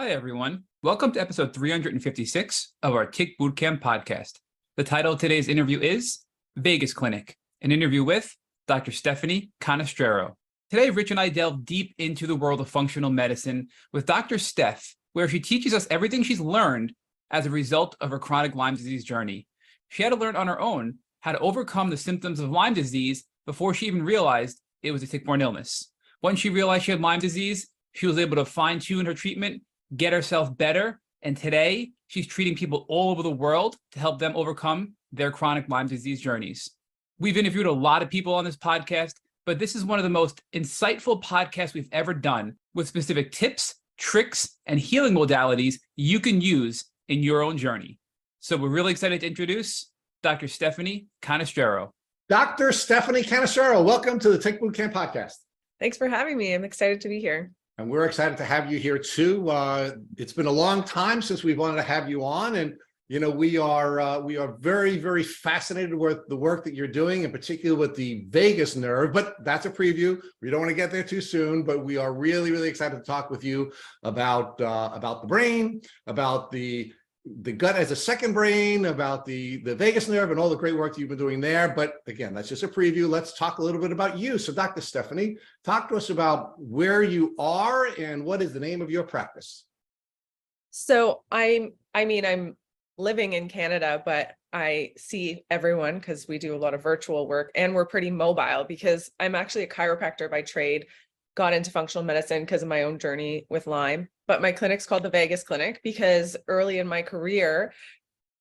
Hi, everyone. Welcome to episode 356 of our Tick Bootcamp podcast. The title of today's interview is Vegas Clinic, an interview with Dr. Stephanie Canestraro. Today, Rich and I delve deep into the world of functional medicine with Dr. Steph, where she teaches us everything she's learned as a result of her chronic Lyme disease journey. She had to learn on her own how to overcome the symptoms of Lyme disease before she even realized it was a tick-borne illness. Once she realized she had Lyme disease, she was able to fine-tune her treatment, get herself better, and today she's treating people all over the world to help them overcome their chronic Lyme disease journeys. We've interviewed a lot of people on this podcast, but this is one of the most insightful podcasts we've ever done with specific tips, tricks, and healing modalities you can use in your own journey. So we're really excited to introduce Dr. Stephanie Canestraro. Dr. Stephanie Canestraro, welcome to the Tick Bootcamp podcast. Thanks for having me. I'm excited to be here. And we're excited to have you here too. It's been a long time since we've wanted to have you on, and we are very, very fascinated with the work that you're doing, in particular with the vagus nerve. But that's a preview. We don't want to get there too soon, but we are really, really excited to talk with you about the brain, about the gut as a second brain, about the vagus nerve and all the great work that you've been doing there. But again, that's just a preview. Let's talk a little bit about you. So Dr. Stephanie, talk to us about where you are and what is the name of your practice. So I'm living in Canada, but I see everyone because we do a lot of virtual work and we're pretty mobile because I'm actually a chiropractor by trade, got into functional medicine because of my own journey with Lyme. But my clinic's called the Vegas Clinic because early in my career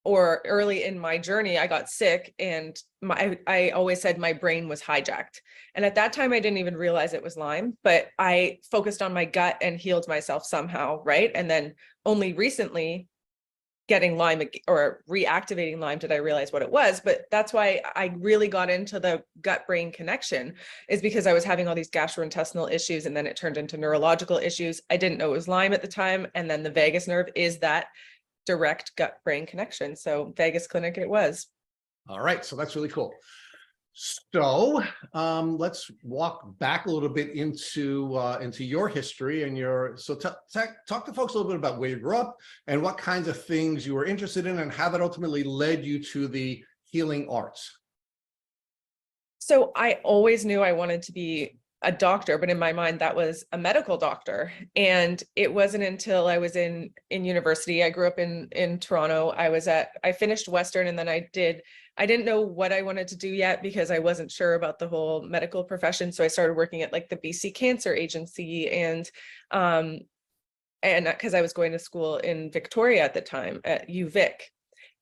or early in my journey, I got sick and I always said my brain was hijacked. And at that time, I didn't even realize it was Lyme, but I focused on my gut and healed myself somehow, right? And then only recently getting Lyme or reactivating Lyme did I realize what it was. But that's why I really got into the gut-brain connection, is because I was having all these gastrointestinal issues and then it turned into neurological issues. I didn't know it was Lyme at the time. And then the vagus nerve is that direct gut-brain connection. So Vegas Clinic it was. All right, so that's really cool. So let's walk back a little bit into your history and talk to folks a little bit about where you grew up and what kinds of things you were interested in and how that ultimately led you to the healing arts. So I always knew I wanted to be a doctor, but in my mind that was a medical doctor. And it wasn't until I was in university. I grew up in Toronto. I finished Western and then I didn't know what I wanted to do yet because I wasn't sure about the whole medical profession. So I started working at like the BC Cancer Agency and because I was going to school in Victoria at the time at UVic.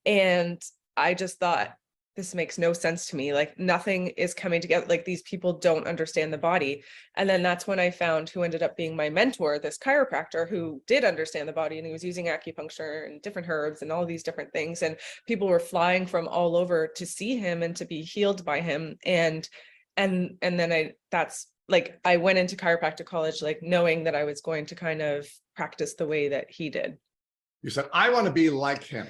And I just thought, this makes no sense to me. Like nothing is coming together. Like these people don't understand the body. And then that's when I found who ended up being my mentor, this chiropractor who did understand the body, and he was using acupuncture and different herbs and all these different things. And people were flying from all over to see him and to be healed by him. And then I went into chiropractic college, like knowing that I was going to kind of practice the way that he did. You said, I want to be like him.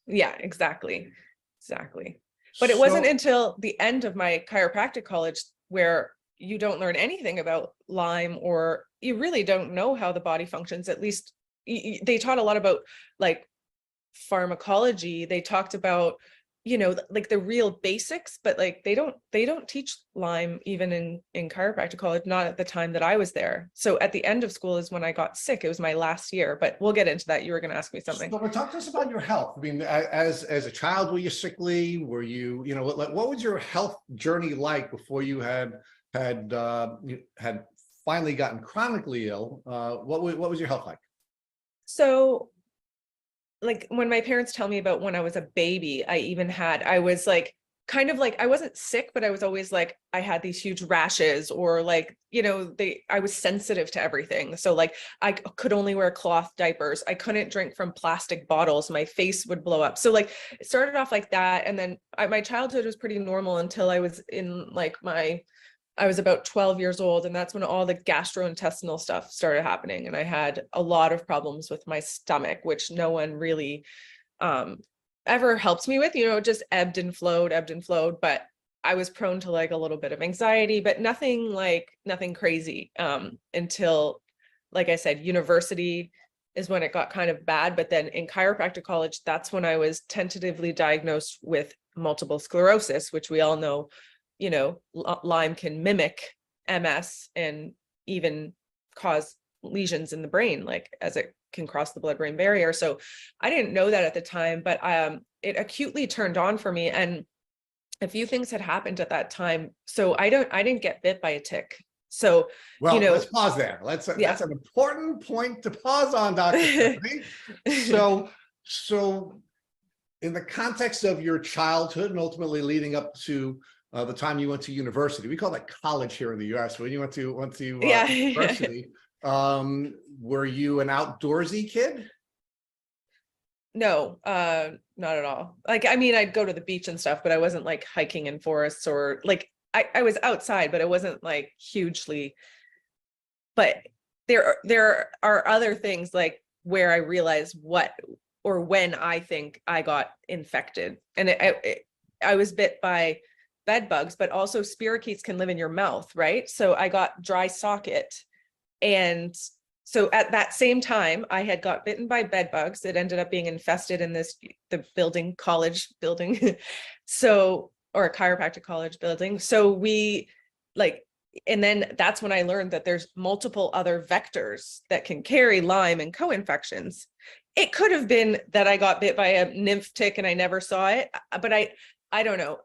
Yeah, exactly. But it wasn't until the end of my chiropractic college where you don't learn anything about Lyme, or you really don't know how the body functions. At least they taught a lot about like pharmacology. They talked about, like the real basics, but like they don't teach Lyme even in chiropractic college, not at the time that I was there. So at the end of school is when I got sick. It was my last year, but we'll get into that. You were going to ask me something. So talk to us about your health. I mean, as a child, were you sickly? Were you, what was your health journey like before you had finally gotten chronically ill? What was your health like? So like when my parents tell me about when I was a baby, I was like, kind of like, I wasn't sick, but I was always like, I had these huge rashes or like, I was sensitive to everything. So like I could only wear cloth diapers. I couldn't drink from plastic bottles. My face would blow up. So like it started off like that. And then my childhood was pretty normal until I was in like I was about 12 years old, and that's when all the gastrointestinal stuff started happening. And I had a lot of problems with my stomach, which no one really ever helped me with, just ebbed and flowed. But I was prone to like a little bit of anxiety, but nothing crazy until, like I said, university. is when it got kind of bad. But then in chiropractic college, that's when I was tentatively diagnosed with multiple sclerosis, which we all know, Lyme can mimic MS and even cause lesions in the brain, like as it can cross the blood-brain barrier. So I didn't know that at the time, but it acutely turned on for me. And a few things had happened at that time. So I didn't get bit by a tick. So, well, let's pause there. That's an important point to pause on, Dr. Stephanie. So in the context of your childhood and ultimately leading up to the time you went to university, we call that college here in the US. When you went to university, were you an outdoorsy kid? No, not at all. Like, I mean, I'd go to the beach and stuff, but I wasn't like hiking in forests, or like I was outside, but it wasn't like hugely. But there are other things like where I realized what or when I think I got infected, and I was bit by bed bugs, but also spirochetes can live in your mouth, right? So I got dry socket, and so at that same time, I had got bitten by bed bugs. It ended up being infested in the college building, or a chiropractic college building. So and then that's when I learned that there's multiple other vectors that can carry Lyme and co-infections. It could have been that I got bit by a nymph tick and I never saw it, but I don't know.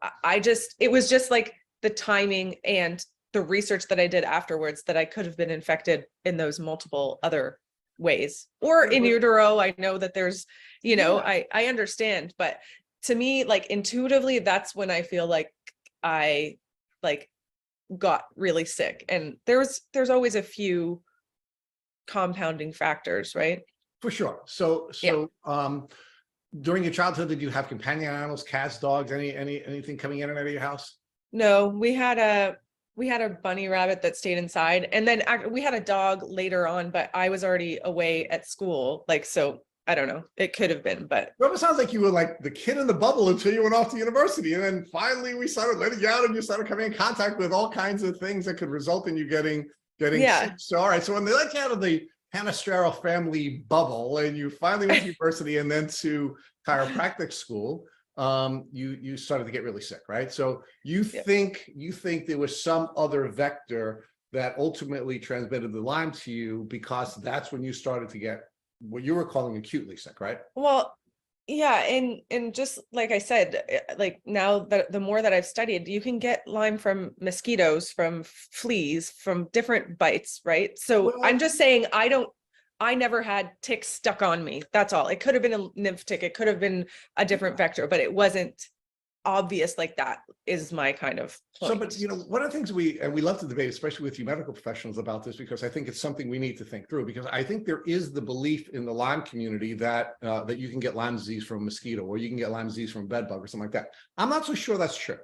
It was just like the timing and the research that I did afterwards that I could have been infected in those multiple other ways, or in utero. I know that there's, I understand, but to me, like intuitively, that's when I feel like I got really sick. And there's always a few compounding factors, right? For sure. So during your childhood, did you have companion animals, cats, dogs, anything coming in and out of your house? No, we had a bunny rabbit that stayed inside, and then we had a dog later on, but I was already away at school. So I don't know, it could have been, but it sounds like you were like the kid in the bubble until you went off to university. And then finally we started letting you out and you started coming in contact with all kinds of things that could result in you getting sick. So, all right. So when they let you out of the Canestraro family bubble and you finally went to university and then to chiropractic school, you started to get really sick, right? So you think there was some other vector that ultimately transmitted the Lyme to you, because that's when you started to get what you were calling acutely sick, right? Well, yeah, and just like I said, like now that the more that I've studied, you can get Lyme from mosquitoes, from fleas, from different bites, right? So I'm just saying I never had ticks stuck on me. That's all. It could have been a nymph tick. It could have been a different vector, but it wasn't obvious like that, is my kind of point. So, but one of the things we love to debate, especially with you medical professionals, about this, because I think it's something we need to think through, because I think there is the belief in the Lyme community that that you can get Lyme disease from a mosquito, or you can get Lyme disease from a bed bug or something like that. I'm not so sure that's true.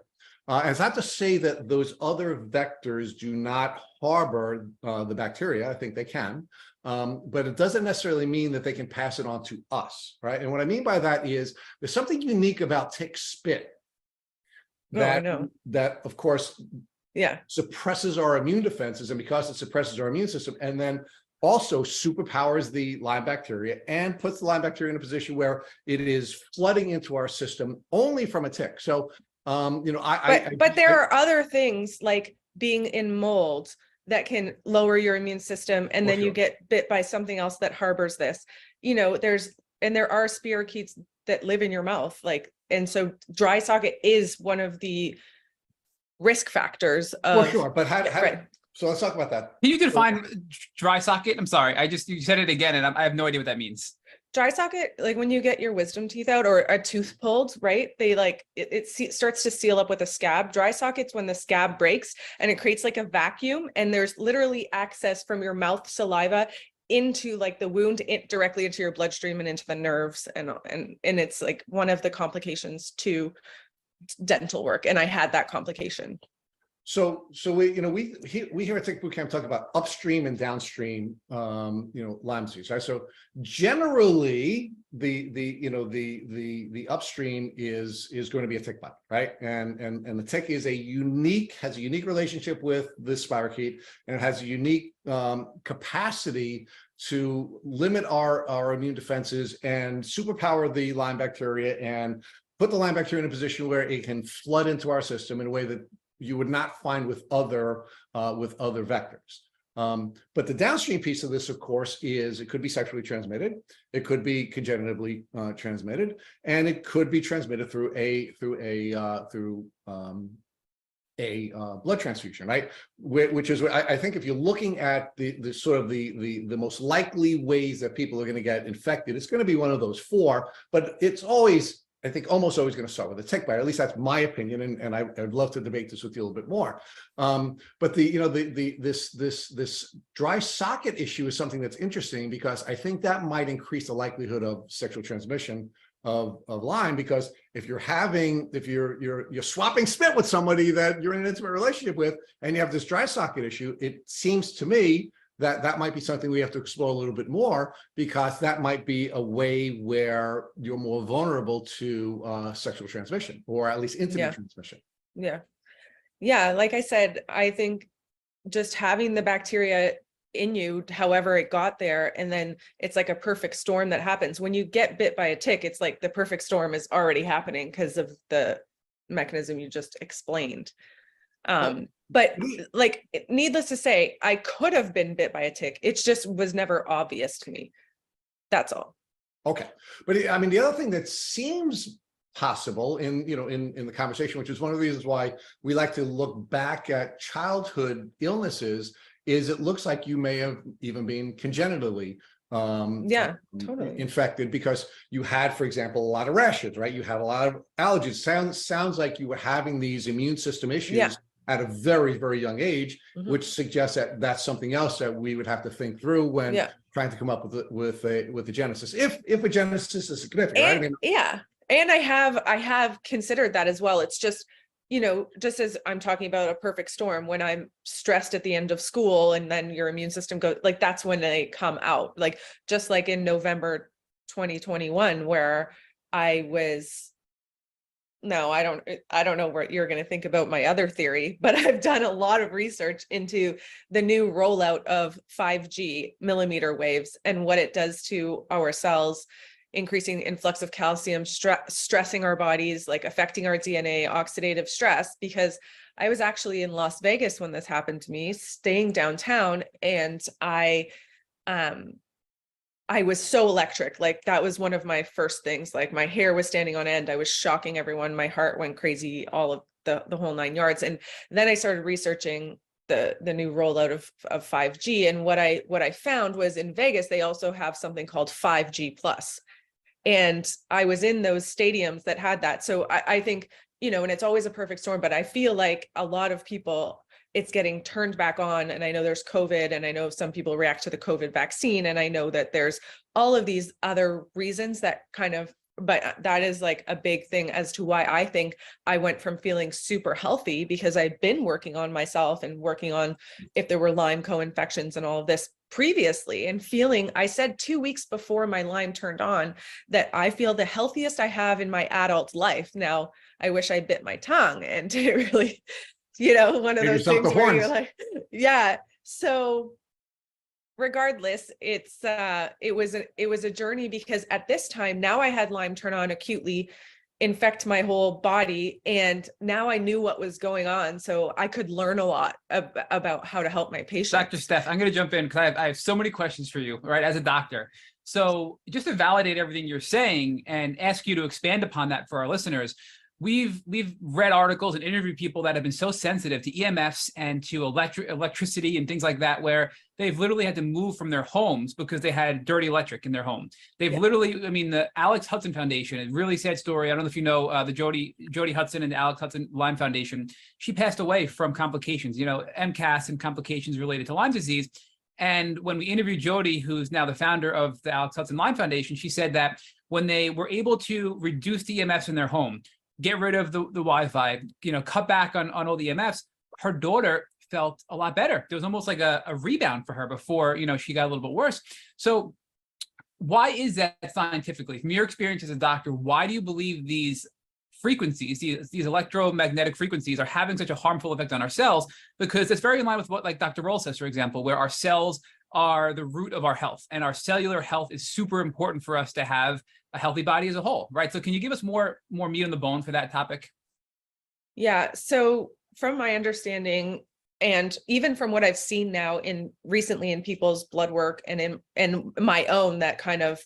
And it's not to say that those other vectors do not harbor the bacteria. I think they can. But it doesn't necessarily mean that they can pass it on to us, right? And what I mean by that is there's something unique about tick spit that of course suppresses our immune defenses, and because it suppresses our immune system, and then also superpowers the Lyme bacteria and puts the Lyme bacteria in a position where it is flooding into our system only from a tick. So but there are other things like being in mold that can lower your immune system, and then you get bit by something else that harbors this. There are spirochetes that live in your mouth, and so dry socket is one of the risk factors of. For sure, but so let's talk about that. Can you define dry socket? I'm sorry, you said it again, and I have no idea what that means. Dry socket, like when you get your wisdom teeth out or a tooth pulled, right? They it starts to seal up with a scab. Dry socket's when the scab breaks and it creates like a vacuum, and there's literally access from your mouth saliva into like the wound, directly into your bloodstream and into the nerves, and it's like one of the complications to dental work, and I had that complication. So we here at Tick Bootcamp talk about upstream and downstream Lyme disease, right? So generally the upstream is going to be a tick bite, right? And the tick has a unique relationship with the spirochete, and it has a unique capacity to limit our immune defenses and superpower the Lyme bacteria and put the Lyme bacteria in a position where it can flood into our system in a way that you would not find with other vectors. But the downstream piece of this, of course, is it could be sexually transmitted, it could be congenitally transmitted, and it could be transmitted through a blood transfusion, right? Which is, I think, if you're looking at the sort of the most likely ways that people are going to get infected, it's going to be one of those four. But it's always, I think, almost always going to start with a tick bite. At least that's my opinion, and I'd love to debate this with you a little bit more. But this dry socket issue is something that's interesting, because I think that might increase the likelihood of sexual transmission of Lyme, because if you're swapping spit with somebody that you're in an intimate relationship with, and you have this dry socket issue, it seems to me that might be something we have to explore a little bit more, because that might be a way where you're more vulnerable to sexual transmission, or at least intimate transmission. Yeah. Like I said, I think just having the bacteria in you, however it got there, and then it's like a perfect storm that happens. When you get bit by a tick, it's like the perfect storm is already happening because of the mechanism you just explained. But like, needless to say, I could have been bit by a tick. It just was never obvious to me. That's all. Okay. But I mean, the other thing that seems possible in the conversation, which is one of the reasons why we like to look back at childhood illnesses, is it looks like you may have even been congenitally totally infected, because you had, for example, a lot of rashes, right? You had a lot of allergies. Sounds like you were having these immune system issues at a very, very young age, which suggests that that's something else that we would have to think through when trying to come up with a genesis, if a genesis is significant. And, right? I mean, and I have considered that as well. It's just, just as I'm talking about a perfect storm, when I'm stressed at the end of school and then your immune system goes, like, that's when they come out. Like, just like in November 2021, where I was, I don't know what you're going to think about my other theory, but I've done a lot of research into the new rollout of 5G millimeter waves and what it does to our cells, increasing influx of calcium, stressing our bodies, like affecting our DNA, oxidative stress. Because I was actually in Las Vegas when this happened to me, staying downtown, and I was so electric. Like, that was one of my first things. Like, my hair was standing on end. I was shocking everyone. My heart went crazy, all of the whole 9 yards. And then I started researching the new rollout of 5G. And what I found was, in Vegas, they also have something called 5G plus. And I was in those stadiums that had that. So I think, and it's always a perfect storm, but I feel like a lot of people, it's getting turned back on. And I know there's COVID, and I know some people react to the COVID vaccine. And I know that there's all of these other reasons that but that is like a big thing as to why I think I went from feeling super healthy, because I'd been working on myself and working on if there were Lyme co-infections and all of this previously, and feeling, I said 2 weeks before my Lyme turned on, that I feel the healthiest I have in my adult life. Now, I wish I bit my tongue, and it really, one of those things where you're like, so regardless, it was a journey, because at this time, now I had Lyme turn on acutely, infect my whole body, and now I knew what was going on, so I could learn a lot about how to help my patients. Dr. Steph, I'm going to jump in because I have so many questions for you, right, as a doctor. So just to validate everything you're saying and ask you to expand upon that for our listeners, we've read articles and interviewed people that have been so sensitive to EMFs and to electricity and things like that, where they've literally had to move from their homes because they had dirty electric in their home. They've literally, the Alex Hudson Foundation, a really sad story. I don't know if you know the Jody Hudson and the Alex Hudson Lyme Foundation. She passed away from complications, MCAS and complications related to Lyme disease. And when we interviewed Jody, who's now the founder of the Alex Hudson Lyme Foundation, she said that when they were able to reduce the EMFs in their home, get rid of the Wi-Fi, cut back on all the EMFs, her daughter felt a lot better. There was almost like a rebound for her before, she got a little bit worse. So why is that scientifically? From your experience as a doctor, why do you believe these frequencies, these electromagnetic frequencies, are having such a harmful effect on our cells? Because it's very in line with what, like Dr. Roll says, for example, where our cells are the root of our health, and our cellular health is super important for us to have a healthy body as a whole, right? So can you give us more meat on the bone for that topic? Yeah. So from my understanding, and even from what I've seen now recently in people's blood work and in my own, that kind of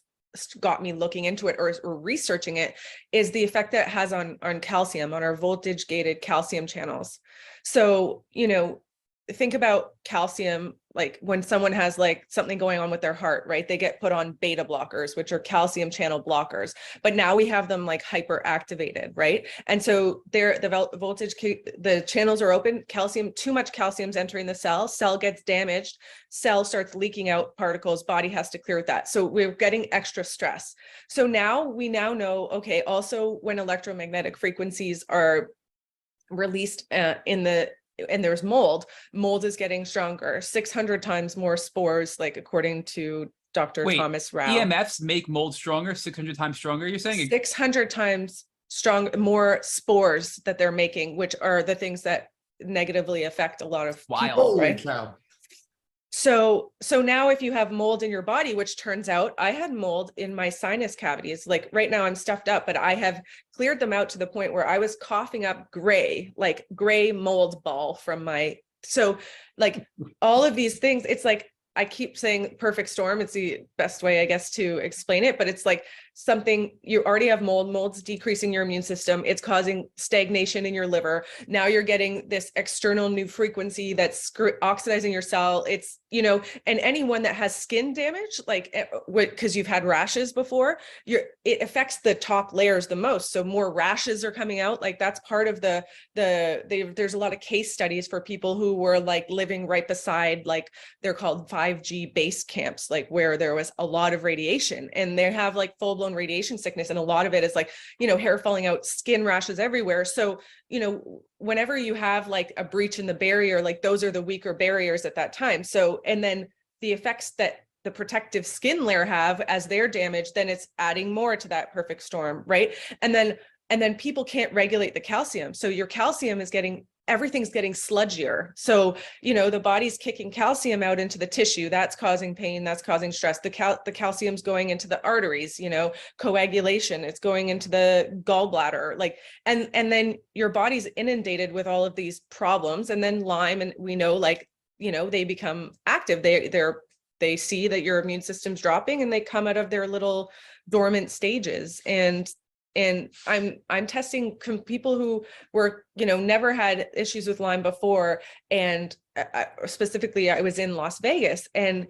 got me looking into it or researching it, is the effect that it has on calcium, on our voltage gated calcium channels. So, think about calcium, like when someone has like something going on with their heart, right? They get put on beta blockers, which are calcium channel blockers, but now we have them like hyperactivated, right? And so the voltage, the channels are open, too much calcium's entering the cell gets damaged, cell starts leaking out particles, body has to clear that. So we're getting extra stress. So we now know, okay, also when electromagnetic frequencies are released and there's mold is getting stronger, 600 times more spores, like according to Dr. Thomas Rao. EMFs make mold stronger, 600 times stronger, you're saying? 600 times more spores that they're making, which are the things that negatively affect a lot of people, right? Cow. So now if you have mold in your body, which turns out I had mold in my sinus cavities, like right now I'm stuffed up, but I have cleared them out to the point where I was coughing up gray mold ball from so like all of these things, it's like, I keep saying perfect storm. It's the best way, I guess, to explain it, but it's like something, you already have mold's decreasing your immune system. It's causing stagnation in your liver. Now you're getting this external new frequency that's oxidizing your cell. It's, and anyone that has skin damage, like because you've had rashes before, it affects the top layers the most. So more rashes are coming out. Like that's part of there's a lot of case studies for people who were like living right beside, like they're called 5G base camps, like where there was a lot of radiation, and they have like full-blown radiation sickness, and a lot of it is like hair falling out, skin rashes everywhere. So whenever you have like a breach in the barrier, like those are the weaker barriers at that time. So, and then the effects that the protective skin layer have as they're damaged, then it's adding more to that perfect storm, right? And then people can't regulate the calcium, so your calcium is everything's getting sludgier. So, the body's kicking calcium out into the tissue. That's causing pain. That's causing stress. The calcium's going into the arteries, coagulation. It's going into the gallbladder, and then your body's inundated with all of these problems. And then Lyme, and we know, they become active. They see that your immune system's dropping, and they come out of their little dormant stages. And I'm testing people who were, never had issues with Lyme before. And specifically, I was in Las Vegas, and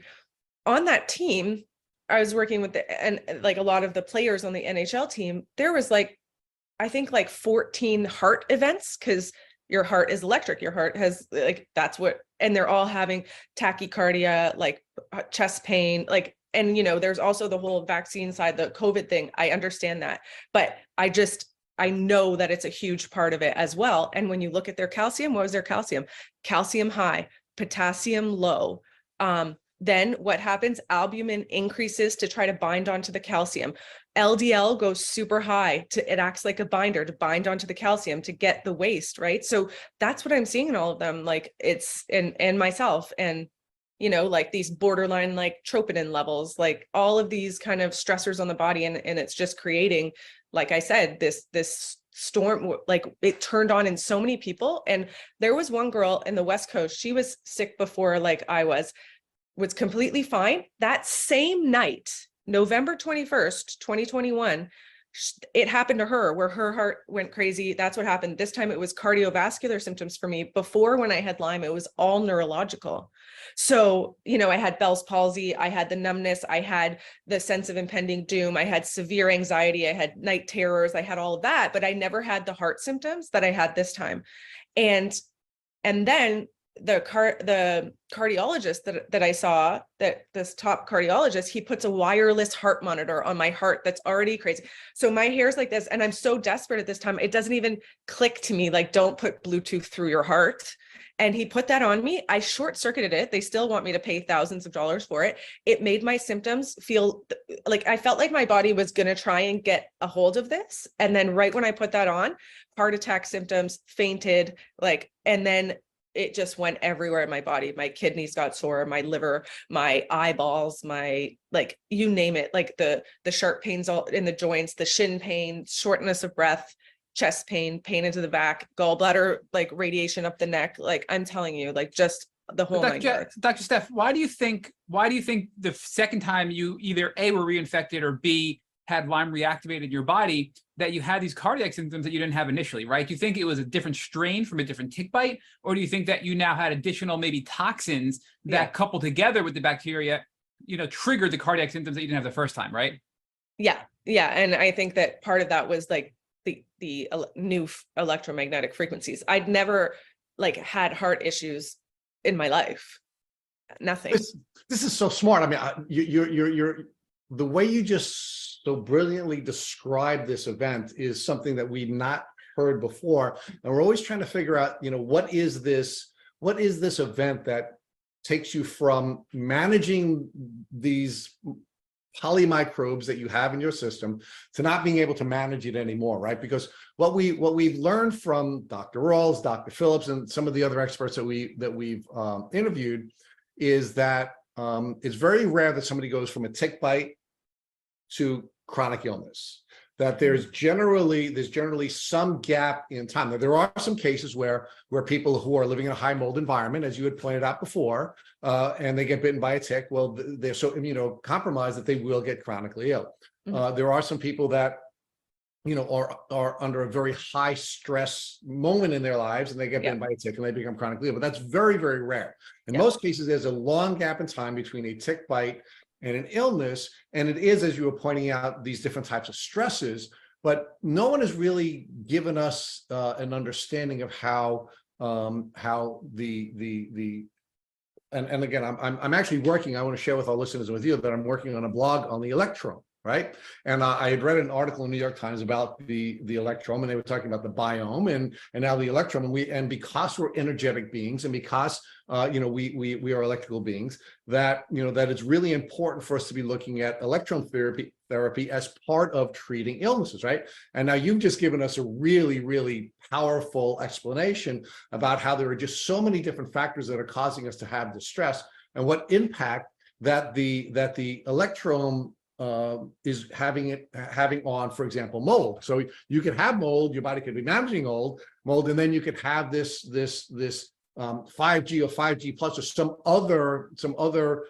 on that team, I was working with and like a lot of the players on the NHL team, there was I think 14 heart events, because your heart is electric. Your heart has and they're all having tachycardia, like chest pain, and there's also the whole vaccine side, the COVID thing. I understand that, but I know that it's a huge part of it as well. And when you look at their calcium, what was their calcium? Calcium high, potassium low. Then what happens? Albumin increases to try to bind onto the calcium. LDL goes super high, it acts like a binder to bind onto the calcium to get the waste, right? So that's what I'm seeing in all of them. It's and myself, and these borderline troponin levels, all of these kind of stressors on the body, and it's just creating, like I said, this storm. It turned on in so many people. And there was one girl in the West Coast, she was sick before I was completely fine. That same night, November 21st, 2021, it happened to her, where her heart went crazy. That's what happened. This time it was cardiovascular symptoms for me. Before, when I had Lyme, it was all neurological. So, I had Bell's palsy, I had the numbness, I had the sense of impending doom, I had severe anxiety, I had night terrors, I had all of that, but I never had the heart symptoms that I had this time. And then the cardiologist that I saw, that this top cardiologist, he puts a wireless heart monitor on my heart that's already crazy. So my hair's like this, and I'm so desperate at this time. It doesn't even click to me, don't put Bluetooth through your heart. And he put that on me. I short circuited it. They still want me to pay thousands of dollars for it. It made my symptoms feel I felt like my body was going to try and get a hold of this. And then right when I put that on, heart attack symptoms, fainted, and then it just went everywhere in my body. My kidneys got sore, my liver, my eyeballs, my, like, you name it, like the sharp pains all in the joints, the shin pain, shortness of breath, chest pain, pain into the back, gallbladder, like radiation up the neck. Like, I'm telling you, like, just the whole nine yards. Dr. Steph, why do you think the second time you either A, were reinfected, or B, had Lyme reactivated your body, that you had these cardiac symptoms that you didn't have initially, right? Do you think it was a different strain from a different tick bite? Or do you think that you now had additional maybe toxins that coupled together with the bacteria, triggered the cardiac symptoms that you didn't have the first time, right? Yeah. And I think that part of that was like the new electromagnetic frequencies. I'd never like had heart issues in my life. Nothing. This is so smart. I mean, you're the way you just so brilliantly describe this event is something that we've not heard before. And we're always trying to figure out, what is this event that takes you from managing these polymicrobes that you have in your system to not being able to manage it anymore, right? Because what we've learned from Dr. Rawls, Dr. Phillips, and some of the other experts that we've interviewed is that it's very rare that somebody goes from a tick bite to chronic illness. That there's generally some gap in time. Now, there are some cases where people who are living in a high mold environment, as you had pointed out before, and they get bitten by a tick, well, they're so immunocompromised that they will get chronically ill. There are some people that are under a very high stress moment in their lives, and they get bitten by a tick and they become chronically ill. But that's very, very rare. In most cases, there's a long gap in time between a tick bite and an illness, and it is, as you were pointing out, these different types of stresses, but no one has really given us an understanding of how the and again, I'm actually working, I want to share with our listeners and with you that I'm working on a blog on the electrome, right? And I had read an article in New York Times about the electrome, and they were talking about the biome and now the electrome, and because we're energetic beings, and because we are electrical beings, that that it's really important for us to be looking at electron therapy as part of treating illnesses, right? And now you've just given us a really, really powerful explanation about how there are just so many different factors that are causing us to have distress, and what impact that the electrome is having on, for example, mold. So you could have mold, your body could be managing mold, and then you could have this 5G or 5G plus or some other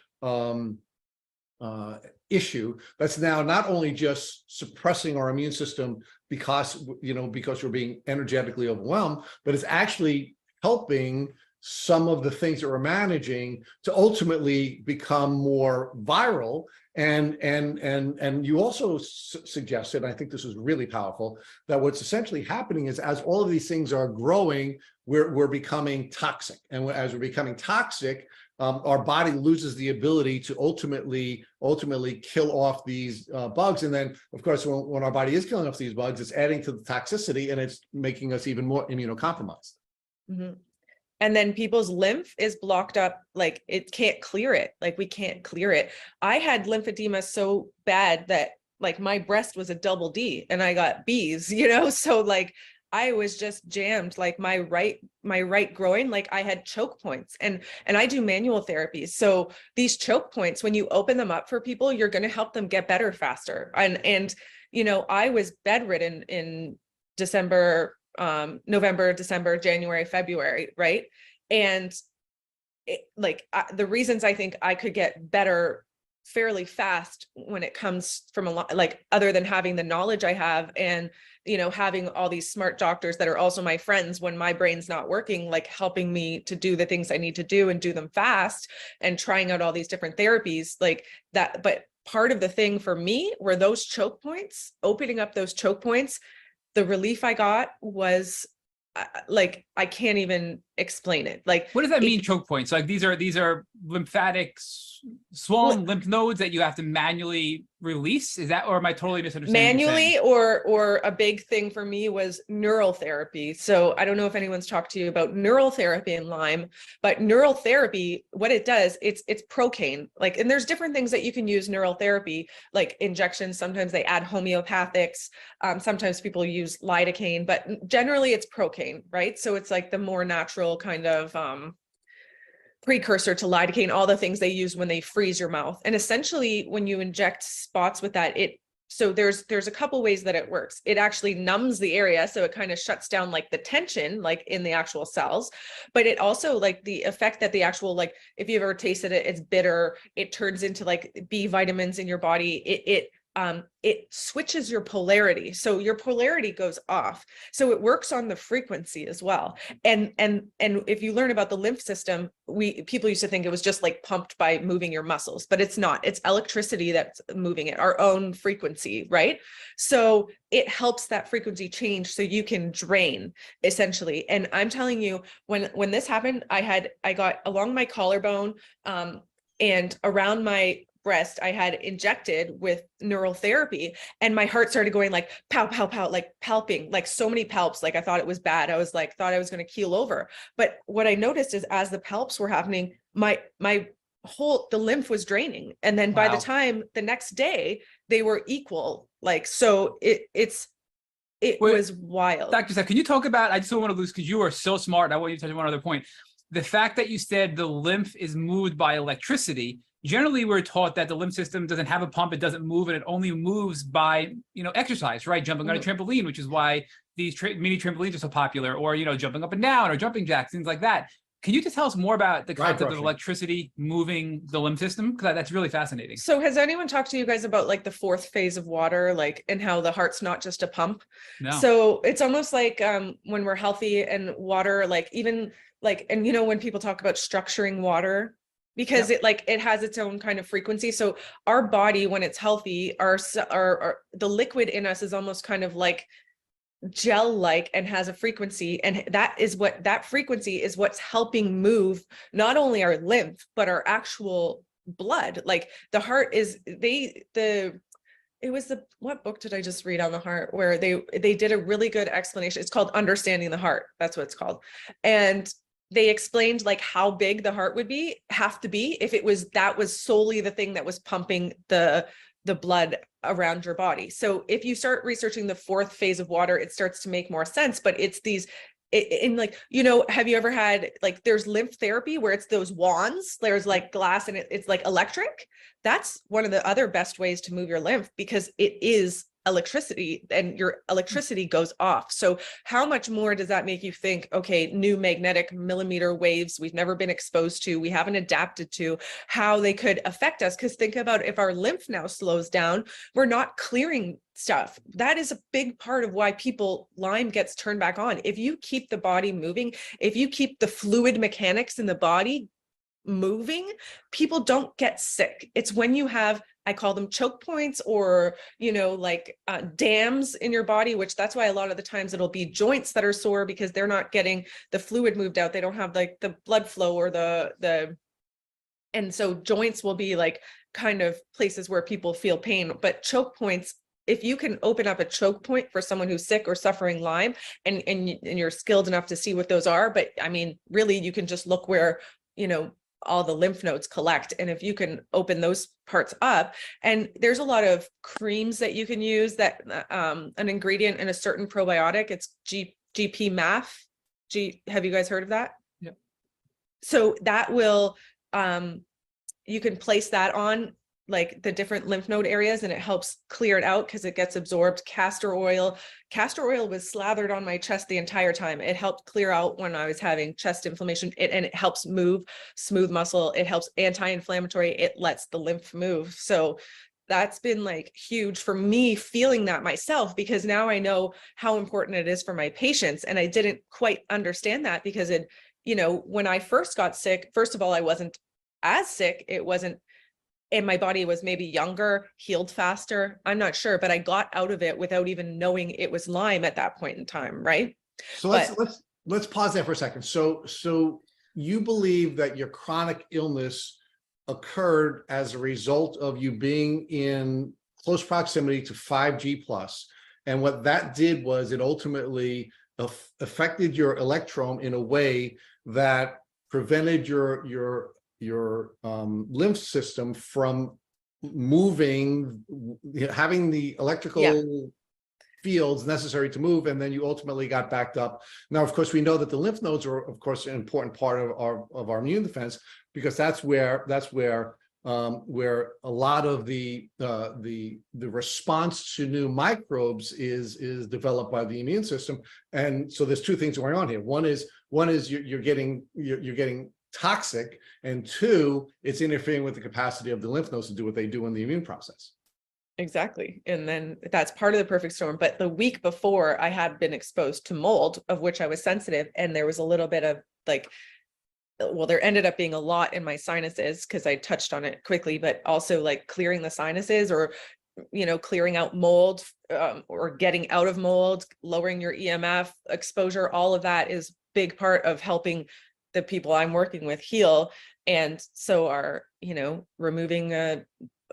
issue that's now not only just suppressing our immune system because we're being energetically overwhelmed, but it's actually helping some of the things that we're managing to ultimately become more viral. And you also suggested, and I think this is really powerful, that what's essentially happening is as all of these things are growing, we're becoming toxic. And as we're becoming toxic, our body loses the ability to ultimately kill off these bugs. And then, of course, when our body is killing off these bugs, it's adding to the toxicity, and it's making us even more immunocompromised. Mm-hmm. And then people's lymph is blocked up, like it can't clear it. Like we can't clear it. I had lymphedema so bad that like my breast was a double D and I got B's, so like I was just jammed, like my right groin, like I had choke points, and I do manual therapy. So these choke points, when you open them up for people, you're going to help them get better faster. And I was bedridden in November, December, January, February, right? And the reasons I think I could get better fairly fast when it comes from a lot, like other than having the knowledge I have and, having all these smart doctors that are also my friends when my brain's not working, like helping me to do the things I need to do and do them fast, and trying out all these different therapies like that. But part of the thing for me were those choke points, opening up those choke points. The relief I got was like, I can't even explain it. Like, what does that mean, choke points? Like these are lymphatic swollen lymph nodes that you have to manually release? Is that, or am I totally misunderstanding what you're saying? Manually, or a big thing for me was neural therapy. So I don't know if anyone's talked to you about neural therapy in Lyme, but neural therapy, what it does, it's procaine. Like, and there's different things that you can use neural therapy, like injections. Sometimes they add homeopathics. Sometimes people use lidocaine, but generally it's procaine, right? So it's like the more natural kind of precursor to lidocaine, all the things they use when they freeze your mouth. And essentially when you inject spots with that, so there's a couple ways that it works. It actually numbs the area. So it kind of shuts down like the tension, like in the actual cells, but it also like the effect that the actual, like if you've ever tasted it, it's bitter. It turns into like B vitamins in your body. It switches your polarity. So your polarity goes off. So it works on the frequency as well. And if you learn about the lymph system, people used to think it was just like pumped by moving your muscles, but it's not. It's electricity that's moving it, our own frequency, right? So it helps that frequency change so you can drain essentially. And I'm telling you, when this happened, I got along my collarbone and around my breast, I had injected with neural therapy, and my heart started going like pow, pow, pow, like palping, like so many palps. Like I thought it was bad. I was like, thought I was going to keel over. But what I noticed is as the palps were happening, the lymph was draining. And then by the time the next day, they were equal. Like, so it was wild. Dr. Steph, can you talk about, I just don't want to lose, because you are so smart. I want you to touch on one other point. The fact that you said the lymph is moved by electricity. Generally, we're taught that the lymph system doesn't have a pump, it doesn't move, and it only moves by, exercise, right? Jumping on a trampoline, which is why these mini trampolines are so popular, or, jumping up and down, or jumping jacks, things like that. Can you just tell us more about the concept of electricity moving the lymph system? Because that's really fascinating. So has anyone talked to you guys about like the fourth phase of water, like, and how the heart's not just a pump? No. So it's almost like when we're healthy and water, like even like, and when people talk about structuring water, because it has its own kind of frequency. So our body, when it's healthy, the liquid in us is almost kind of like gel-like and has a frequency, and that frequency is what's helping move not only our lymph but our actual blood. Like the heart is what book did I just read on the heart where they did a really good explanation. It's called Understanding the Heart. That's what it's called. And they explained like how big the heart would have to be if that was solely the thing that was pumping the blood around your body. So if you start researching the fourth phase of water, it starts to make more sense. But it's these, have you ever had, like, there's lymph therapy where it's those wands, there's like glass and it's like electric. That's one of the other best ways to move your lymph, because it is electricity and your electricity goes off. So how much more does that make you think, okay, new magnetic millimeter waves we've never been exposed to, we haven't adapted to, how they could affect us? Because think about if our lymph now slows down, we're not clearing stuff. That is a big part of why Lyme gets turned back on. If you keep the body moving, if you keep the fluid mechanics in the body moving, people don't get sick. It's when you have, I call them choke points, or, dams in your body, which that's why a lot of the times it'll be joints that are sore because they're not getting the fluid moved out. They don't have like the blood flow or and so joints will be like kind of places where people feel pain. But choke points, if you can open up a choke point for someone who's sick or suffering Lyme, and you're skilled enough to see what those are, but I mean, really, you can just look where, all the lymph nodes collect. And if you can open those parts up, and there's a lot of creams that you can use that an ingredient in a certain probiotic, it's GP MAF. Have you guys heard of that? Yeah. So that will, you can place that on like the different lymph node areas, and it helps clear it out because it gets absorbed. Castor oil was slathered on my chest the entire time. It helped clear out when I was having chest inflammation, and it helps move smooth muscle. It helps anti-inflammatory. It lets the lymph move. So that's been like huge for me, feeling that myself, because now I know how important it is for my patients. And I didn't quite understand that because when I first got sick, first of all, I wasn't as sick. And my body was maybe younger, healed faster. I'm not sure, but I got out of it without even knowing it was Lyme at that point in time, right? So let's pause there for a second. So you believe that your chronic illness occurred as a result of you being in close proximity to 5G plus. And what that did was it ultimately affected your electrome in a way that prevented your lymph system from moving, having the electrical fields necessary to move, and then you ultimately got backed up. Now, of course, we know that the lymph nodes are, of course, an important part of our immune defense, because that's where a lot of the response to new microbes is developed by the immune system. And so there's two things going on here. One is you're getting toxic, and two, it's interfering with the capacity of the lymph nodes to do what they do in the immune process. Exactly. And then that's part of the perfect storm. But the week before, I had been exposed to mold, of which I was sensitive. And there was a little bit of like, well, there ended up being a lot in my sinuses because I touched on it quickly, but also like clearing the sinuses, or, clearing out mold, or getting out of mold, lowering your EMF exposure. All of that is big part of helping the people I'm working with heal. And so are, removing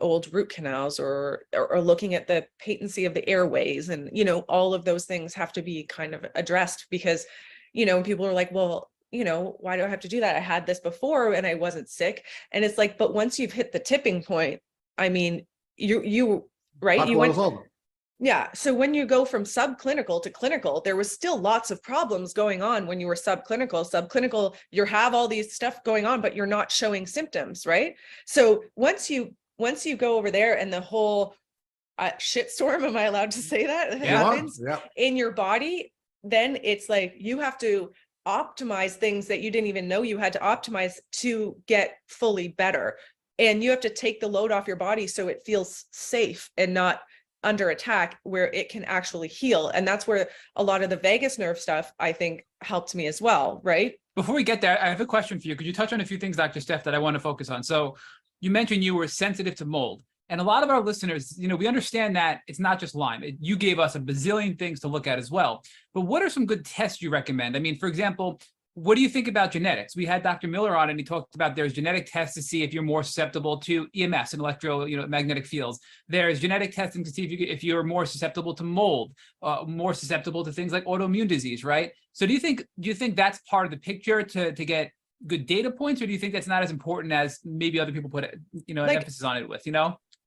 old root canals, or looking at the patency of the airways, and all of those things have to be kind of addressed, because people are like, well, why do I have to do that? I had this before and I wasn't sick. And it's like, but once you've hit the tipping point, I mean, you right, you went, yeah. So when you go from subclinical to clinical, there was still lots of problems going on when you were subclinical, you have all these stuff going on, but you're not showing symptoms, right? So once you go over there, and the whole shitstorm, am I allowed to say that, happens in your body, then it's like you have to optimize things that you didn't even know you had to optimize to get fully better. And you have to take the load off your body so it feels safe and not under attack, where it can actually heal. And that's where a lot of the vagus nerve stuff, I think, helped me as well, right? Before we get there, I have a question for you. Could you touch on a few things, Dr. Steph, that I want to focus on? So you mentioned you were sensitive to mold. And a lot of our listeners, we understand that it's not just Lyme. You gave us a bazillion things to look at as well. But what are some good tests you recommend? I mean, for example, what do you think about genetics? We had Dr. Miller on, and he talked about there's genetic tests to see if you're more susceptible to EMS and magnetic fields. There's genetic testing to see if you're more susceptible to mold, more susceptible to things like autoimmune disease, right? So do you think that's part of the picture to get good data points, or do you think that's not as important as maybe other people put an emphasis on it with,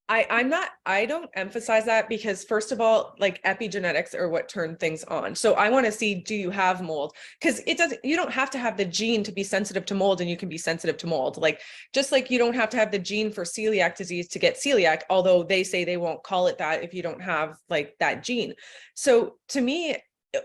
I don't emphasize that, because first of all, like, epigenetics are what turn things on. So I want to see, do you have mold? Because you don't have to have the gene to be sensitive to mold, and you can be sensitive to mold. Like, just like you don't have to have the gene for celiac disease to get celiac, although they say they won't call it that if you don't have like that gene. So to me,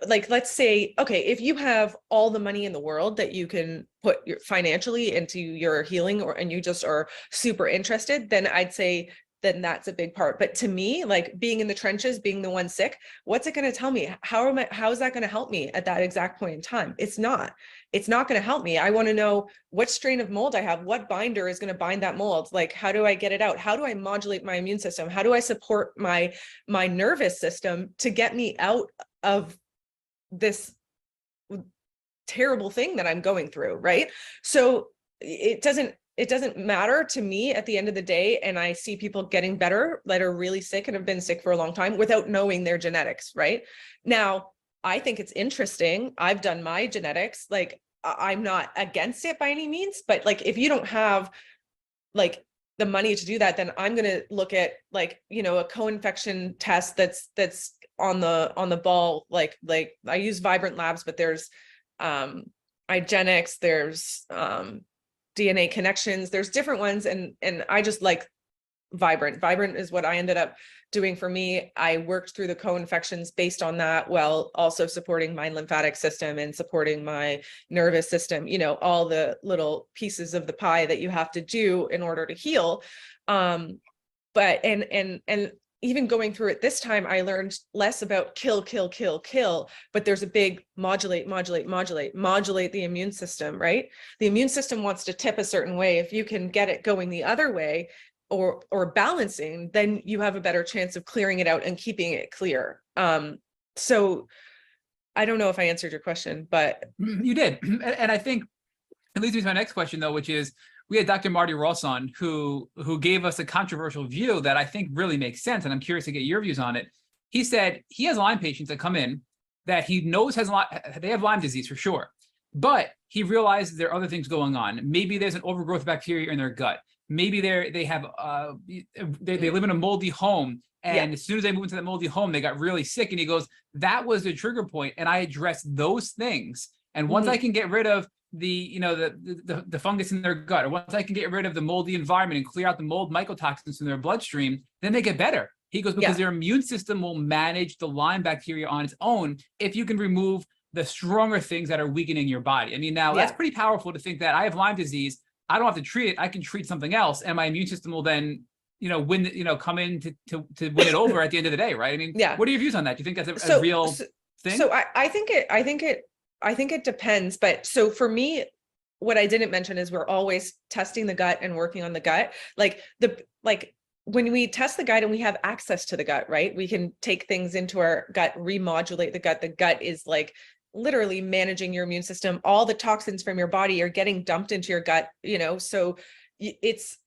like, let's say, okay, if you have all the money in the world that you can put financially into your healing, and you just are super interested, then I'd say then that's a big part. But to me, like, being in the trenches, being the one sick, what's it going to tell me? How is that going to help me at that exact point in time? It's not going to help me. I want to know what strain of mold I have, what binder is going to bind that mold. Like, how do I get it out? How do I modulate my immune system? How do I support my nervous system to get me out of this terrible thing that I'm going through, right? So it doesn't matter to me at the end of the day. And I see people getting better that are really sick and have been sick for a long time without knowing their genetics, right? Now, I think it's interesting. I've done my genetics. Like, I'm not against it by any means, but like, if you don't have like the money to do that, then I'm going to look at like, a co-infection test that's on the ball. Like I use Vibrant Labs, but there's IGeneX, there's DNA Connections, there's different ones. And I just like Vibrant is what I ended up doing for me. I worked through the co-infections based on that, while also supporting my lymphatic system and supporting my nervous system, all the little pieces of the pie that you have to do in order to heal. But even going through it this time, I learned less about kill, but there's a big modulate the immune system, right? The immune system wants to tip a certain way. If you can get it going the other way, or balancing, then you have a better chance of clearing it out and keeping it clear. So I don't know if I answered your question, but you did. And I think it leads me to my next question, though, which is, we had Dr. Marty Ross on who gave us a controversial view that I think really makes sense, and I'm curious to get your views on it. He said he has Lyme patients that come in that he knows they have Lyme disease for sure, but he realizes there are other things going on. Maybe there's an overgrowth of bacteria in their gut. Maybe they live in a moldy home, and as soon as they move into that moldy home, they got really sick. And he goes, that was the trigger point, and I addressed those things. And once I can get rid of the fungus in their gut, or once I can get rid of the moldy environment and clear out the mold mycotoxins in their bloodstream, then they get better. He goes, because their immune system will manage the Lyme bacteria on its own if you can remove the stronger things that are weakening your body. I mean, now that's pretty powerful to think that I have Lyme disease. I don't have to treat it. I can treat something else, and my immune system will then, come in to win it over at the end of the day, right? I mean, what are your views on that? Do you think that's a real thing? So I think it depends. But so for me, what I didn't mention is we're always testing the gut and working on the gut. When we test the gut and we have access to the gut, right? We can take things into our gut, remodulate the gut. The gut is like literally managing your immune system. All the toxins from your body are getting dumped into your gut, so it's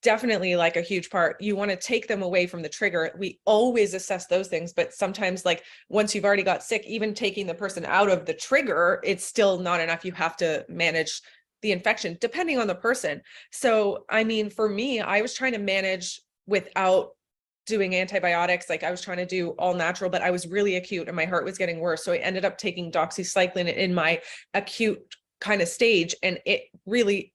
definitely like a huge part. You want to take them away from the trigger. We always assess those things, but sometimes like once you've already got sick, even taking the person out of the trigger, it's still not enough. You have to manage the infection depending on the person. So, I mean, for me, I was trying to manage without doing antibiotics. Like I was trying to do all natural, but I was really acute and my heart was getting worse. So I ended up taking doxycycline in my acute kind of stage. And it really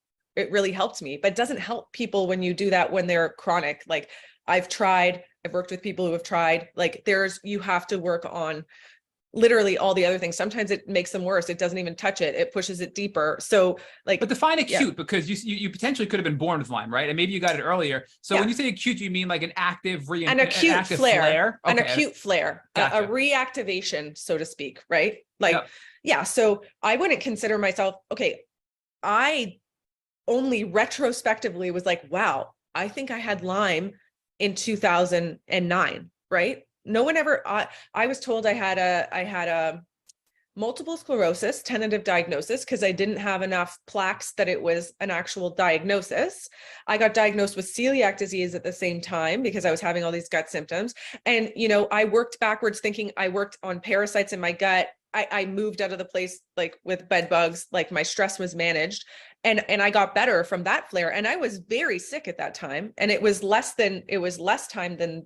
helped me, but it doesn't help people when you do that when they're chronic. Like I've worked with people who have tried, like you have to work on literally all the other things. Sometimes it makes them worse. It doesn't even touch it. It pushes it deeper. So like, but define acute, because you potentially could have been born with Lyme, right? And maybe you got it earlier. So when you say acute, you mean like an acute flare? Okay. An acute flare, Gotcha. a reactivation, so to speak, right? Like, so I wouldn't consider myself, I only retrospectively was like, wow, I think I had Lyme in 2009, right? No one ever, I was told I had a multiple sclerosis tentative diagnosis because I didn't have enough plaques that it was an actual diagnosis. I got diagnosed with celiac disease at the same time because I was having all these gut symptoms. And, I worked backwards thinking I worked on parasites in my gut. I moved out of the place like with bed bugs, like my stress was managed and I got better from that flare. And I was very sick at that time. And it was less time than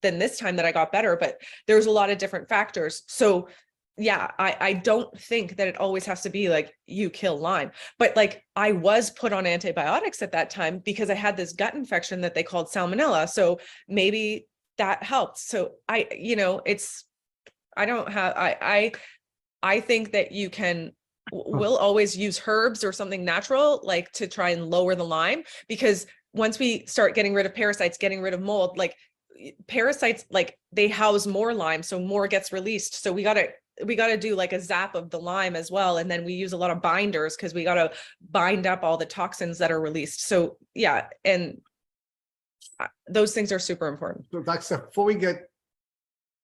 this time that I got better, but there's a lot of different factors. So I don't think that it always has to be like you kill Lyme, but like I was put on antibiotics at that time because I had this gut infection that they called salmonella. So maybe that helped. So I think that we'll always use herbs or something natural, like to try and lower the Lyme, because once we start getting rid of parasites, getting rid of mold, like parasites, like they house more Lyme, so more gets released. So we got to do like a zap of the Lyme as well. And then we use a lot of binders because we got to bind up all the toxins that are released. So and those things are super important. So Dr. Steph, before we get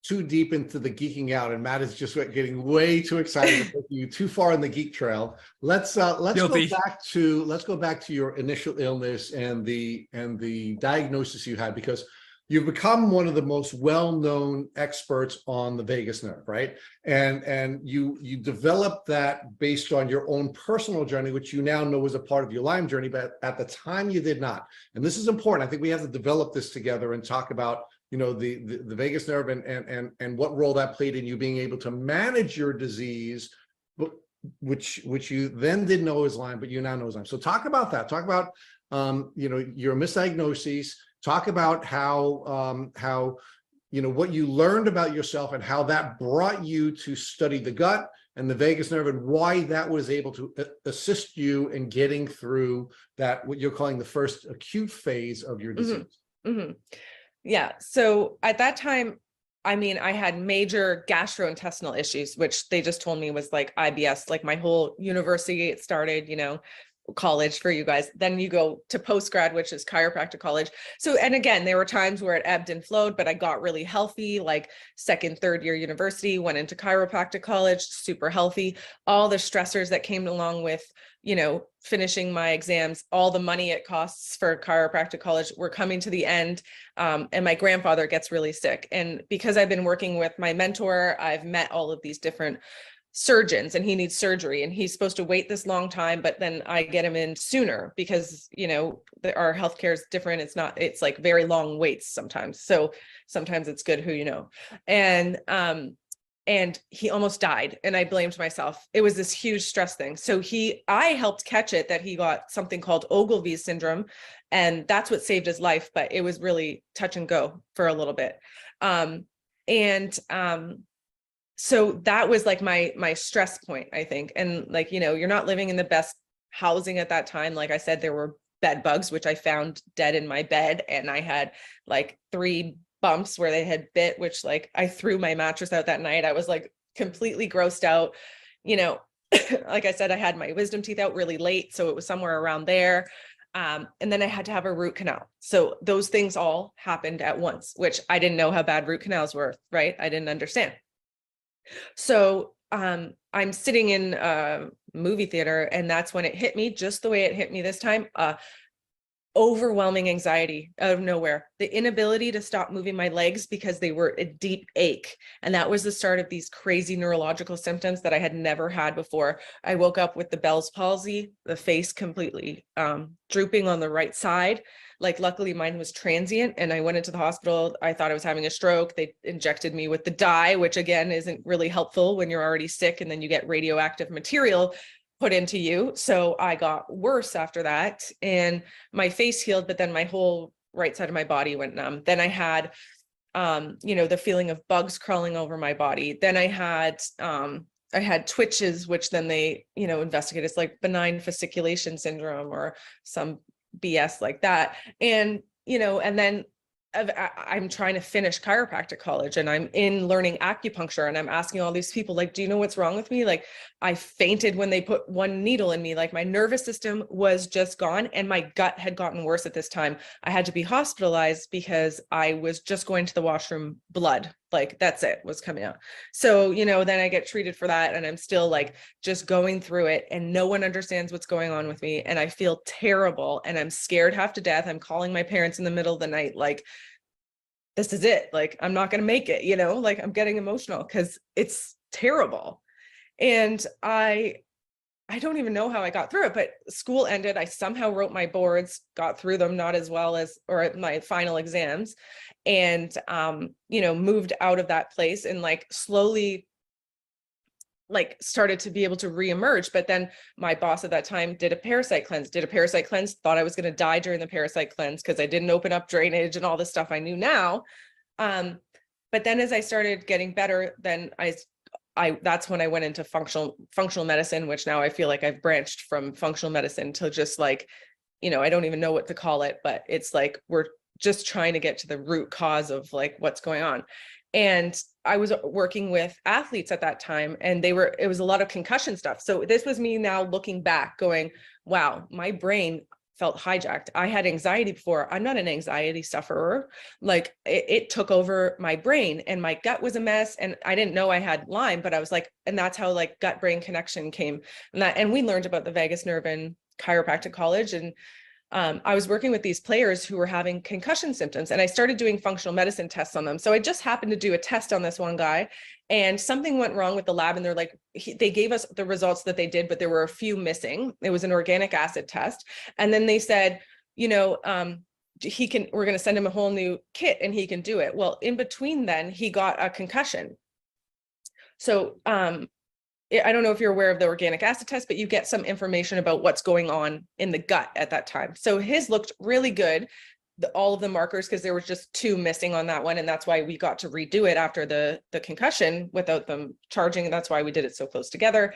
too deep into the geeking out, and Matt is just getting way too excited to take you too far on the geek trail. Let's go back to your initial illness and the diagnosis you had, because you've become one of the most well-known experts on the vagus nerve, right? And you developed that based on your own personal journey, which you now know was a part of your Lyme journey, but at the time you did not. And this is important. I think we have to develop this together and talk about the vagus nerve and what role that played in you being able to manage your disease, which you then didn't know was Lyme, but you now know is Lyme. So talk about that. Talk about your misdiagnoses. Talk about how what you learned about yourself and how that brought you to study the gut and the vagus nerve, and why that was able to assist you in getting through that, what you're calling the first acute phase of your disease. Mm-hmm. Mm-hmm. Yeah. So at that time, I mean, I had major gastrointestinal issues, which they just told me was like IBS. Like my whole university, it started, college for you guys. Then you go to post-grad, which is chiropractic college. So, and again, there were times where it ebbed and flowed, but I got really healthy, like second, third year university, went into chiropractic college, super healthy. All the stressors that came along with, finishing my exams, all the money it costs for chiropractic college were coming to the end. And my grandfather gets really sick. And because I've been working with my mentor, I've met all of these different surgeons, and he needs surgery, and he's supposed to wait this long time, but then I get him in sooner because our healthcare is different. It's like very long waits sometimes. So sometimes it's good who you know. And he almost died, and I blamed myself. It was this huge stress thing. So I helped catch it, that he got something called Ogilvie syndrome, and that's what saved his life, but it was really touch and go for a little bit. So that was like my stress point, I think. And like, you're not living in the best housing at that time. Like I said, there were bed bugs, which I found dead in my bed. And I had like 3 bumps where they had bit, which like I threw my mattress out that night. I was like completely grossed out. Like I said, I had my wisdom teeth out really late. So it was somewhere around there. And then I had to have a root canal. So those things all happened at once, which I didn't know how bad root canals were, right? I didn't understand. So I'm sitting in a movie theater, and that's when it hit me, just the way it hit me this time. Overwhelming anxiety out of nowhere, the inability to stop moving my legs because they were a deep ache. And that was the start of these crazy neurological symptoms that I had never had before. I woke up with the Bell's palsy, the face completely drooping on the right side. Like, luckily mine was transient, and I went into the hospital. I thought I was having a stroke. They injected me with the dye, which again isn't really helpful when you're already sick, and then you get radioactive material put into you. So I got worse after that, and my face healed, but then my whole right side of my body went numb. Then I had, the feeling of bugs crawling over my body. Then I had twitches, which then they, investigate as like benign fasciculation syndrome or some BS like that. And, and then I'm trying to finish chiropractic college, and I'm in learning acupuncture, and I'm asking all these people, like, do you know what's wrong with me? Like, I fainted when they put one needle in me. Like, my nervous system was just gone, and my gut had gotten worse at this time. I had to be hospitalized because I was just going to the washroom, blood, like that's it was coming out. So, then I get treated for that, and I'm still like just going through it, and no one understands what's going on with me. And I feel terrible, and I'm scared half to death. I'm calling my parents in the middle of the night, like, this is it. Like, I'm not going to make it, like I'm getting emotional because it's terrible. And I don't even know how I got through it, but school ended. I somehow wrote my boards, got through them, not as well as, or my final exams, and, moved out of that place, and like slowly like started to be able to reemerge. But then my boss at that time did a parasite cleanse, thought I was going to die during the parasite cleanse because I didn't open up drainage and all this stuff I knew now. But then as I started getting better, then that's when I went into functional medicine, which now I feel like I've branched from functional medicine to just like, I don't even know what to call it, but it's like, we're just trying to get to the root cause of like what's going on. And I was working with athletes at that time, and it was a lot of concussion stuff. So this was me now looking back going, wow, my brain felt hijacked. I had anxiety before. I'm not an anxiety sufferer. Like it took over my brain, and my gut was a mess. And I didn't know I had Lyme, but I was like, and that's how like gut brain connection came. And we learned about the vagus nerve in chiropractic college. And I was working with these players who were having concussion symptoms, and I started doing functional medicine tests on them. So I just happened to do a test on this one guy, and something went wrong with the lab, and they're like, they gave us the results that they did, but there were a few missing. It was an organic acid test. And then they said, we're going to send him a whole new kit and he can do it. Well, in between then he got a concussion. So, I don't know if you're aware of the organic acid test, but you get some information about what's going on in the gut at that time. So his looked really good, all of the markers, because there was just 2 missing on that one. And that's why we got to redo it after the concussion without them charging. And that's why we did it so close together.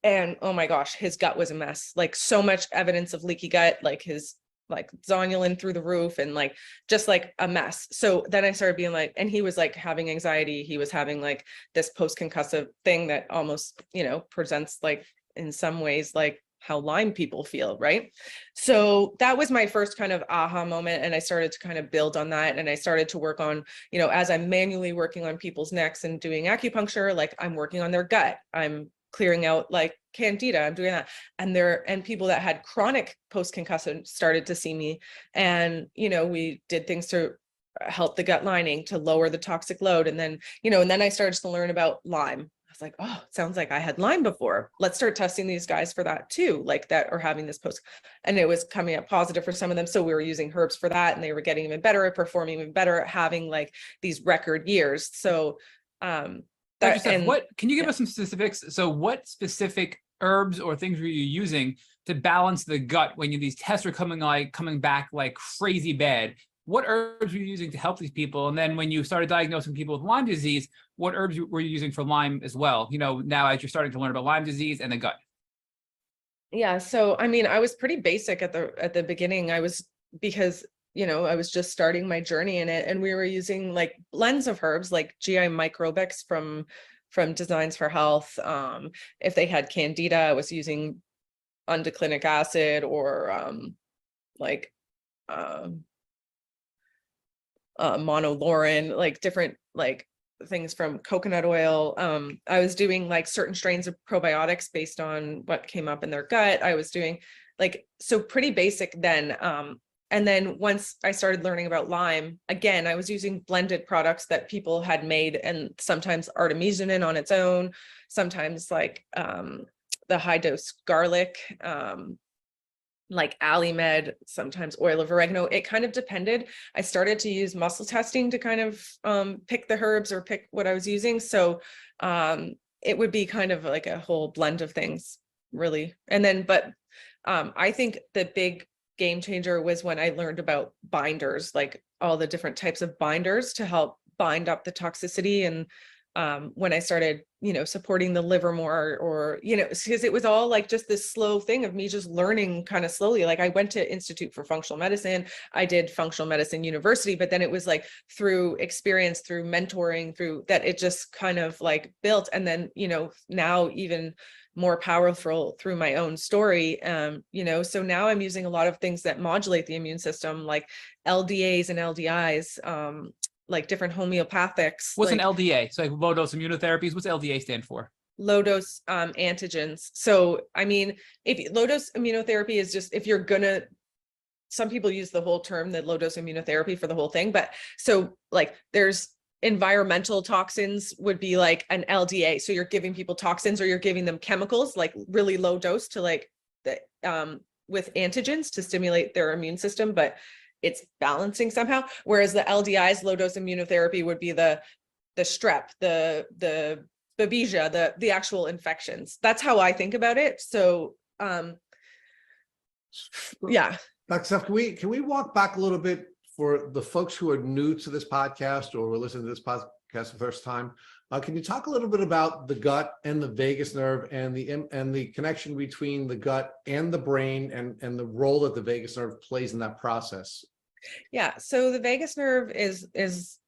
And oh my gosh, his gut was a mess. Like so much evidence of leaky gut, like his like zonulin through the roof, and like just like a mess. So then I started being like, and he was like having anxiety. He was having like this post-concussive thing that almost, presents like in some ways like how Lyme people feel, right? So that was my first kind of aha moment. And I started to kind of build on that. And I started to work on, as I'm manually working on people's necks and doing acupuncture, like I'm working on their gut. I'm clearing out like candida, I'm doing that. And people that had chronic post-concussive started to see me. And, we did things to help the gut lining, to lower the toxic load. And then, and then I started to learn about Lyme. I was like, oh, it sounds like I had Lyme before. Let's start testing these guys for that too, like that are having this post. And it was coming up positive for some of them. So we were using herbs for that, and they were getting even better at performing, even better at having like these record years. So Dr. Steph, what can you give us some specifics? So what specific herbs or things were you using to balance the gut when these tests are coming back like crazy bad? What herbs were you using to help these people? And then when you started diagnosing people with Lyme disease, what herbs were you using for Lyme as well? Now as you're starting to learn about Lyme disease and the gut. Yeah. So, I was pretty basic at the beginning. Because I was just starting my journey in it, and we were using like blends of herbs, like GI microbics from Designs for Health. If they had candida, I was using undeclinic acid or monolaurin, like different like things from coconut oil. I was doing like certain strains of probiotics based on what came up in their gut. I was doing so pretty basic then. And then once I started learning about Lyme, again, I was using blended products that people had made, and sometimes artemisinin on its own, sometimes like the high dose garlic, like Alimed, sometimes oil of oregano. It kind of depended. I started to use muscle testing to kind of pick the herbs or pick what I was using. So it would be kind of like a whole blend of things, really. And then, but I think the big game changer was when I learned about binders, like all the different types of binders to help bind up the toxicity. And when I started, supporting the liver more, or, because it was all like just this slow thing of me just learning kind of slowly. Like I went to Institute for Functional Medicine, I did Functional Medicine University, but then it was like through experience, through mentoring, through that, it just kind of like built. And then, now even more powerful through my own story. So now I'm using a lot of things that modulate the immune system, like LDAs and LDIs, like different homeopathics. What's like, an LDA? So like low dose immunotherapies. What's LDA stand for? Low dose antigens. So, if low dose immunotherapy is just, if you're gonna, some people use the whole term, the low dose immunotherapy for the whole thing. But so like there's environmental toxins would be like an LDA. So you're giving people toxins, or you're giving them chemicals, like really low dose to like the, with antigens to stimulate their immune system, but it's balancing somehow. Whereas the LDIs, low dose immunotherapy, would be the strep, the babesia, the actual infections. That's how I think about it. So, yeah. Dr. Steph, can we walk back a little bit for the folks who are new to this podcast or were listening to this podcast the first time? Can you talk a little bit about the gut and the vagus nerve and the connection between the gut and the brain and the role that the vagus nerve plays in that process? Yeah. So the vagus nerve is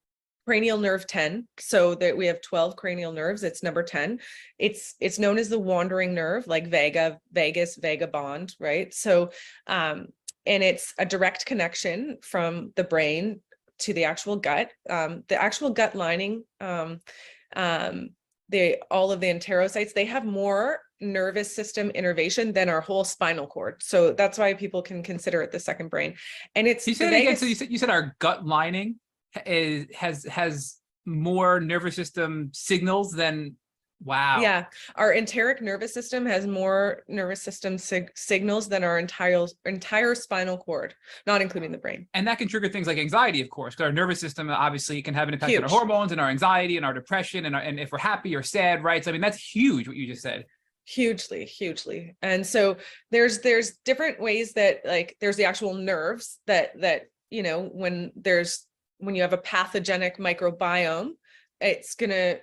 cranial nerve 10. So that we have 12 cranial nerves. It's number 10. It's known as the wandering nerve, like vagus, vagabond, right? So, and it's a direct connection from the brain to the actual gut. The actual gut lining, all of the enterocytes, they have more nervous system innervation than our whole spinal cord. So that's why people can consider it the second brain. And it's you said it again. So you said our gut lining has more nervous system signals than, wow. Yeah, our enteric nervous system has more nervous system signals than our entire spinal cord, not including the brain. And that can trigger things like anxiety, of course, because our nervous system obviously can have an impact Huge. on our hormones and our anxiety and our depression and if we're happy or sad, right? So I mean, that's huge what you just said. Hugely. And so there's different ways that, like, there's the actual nerves that when you have a pathogenic microbiome, it's going to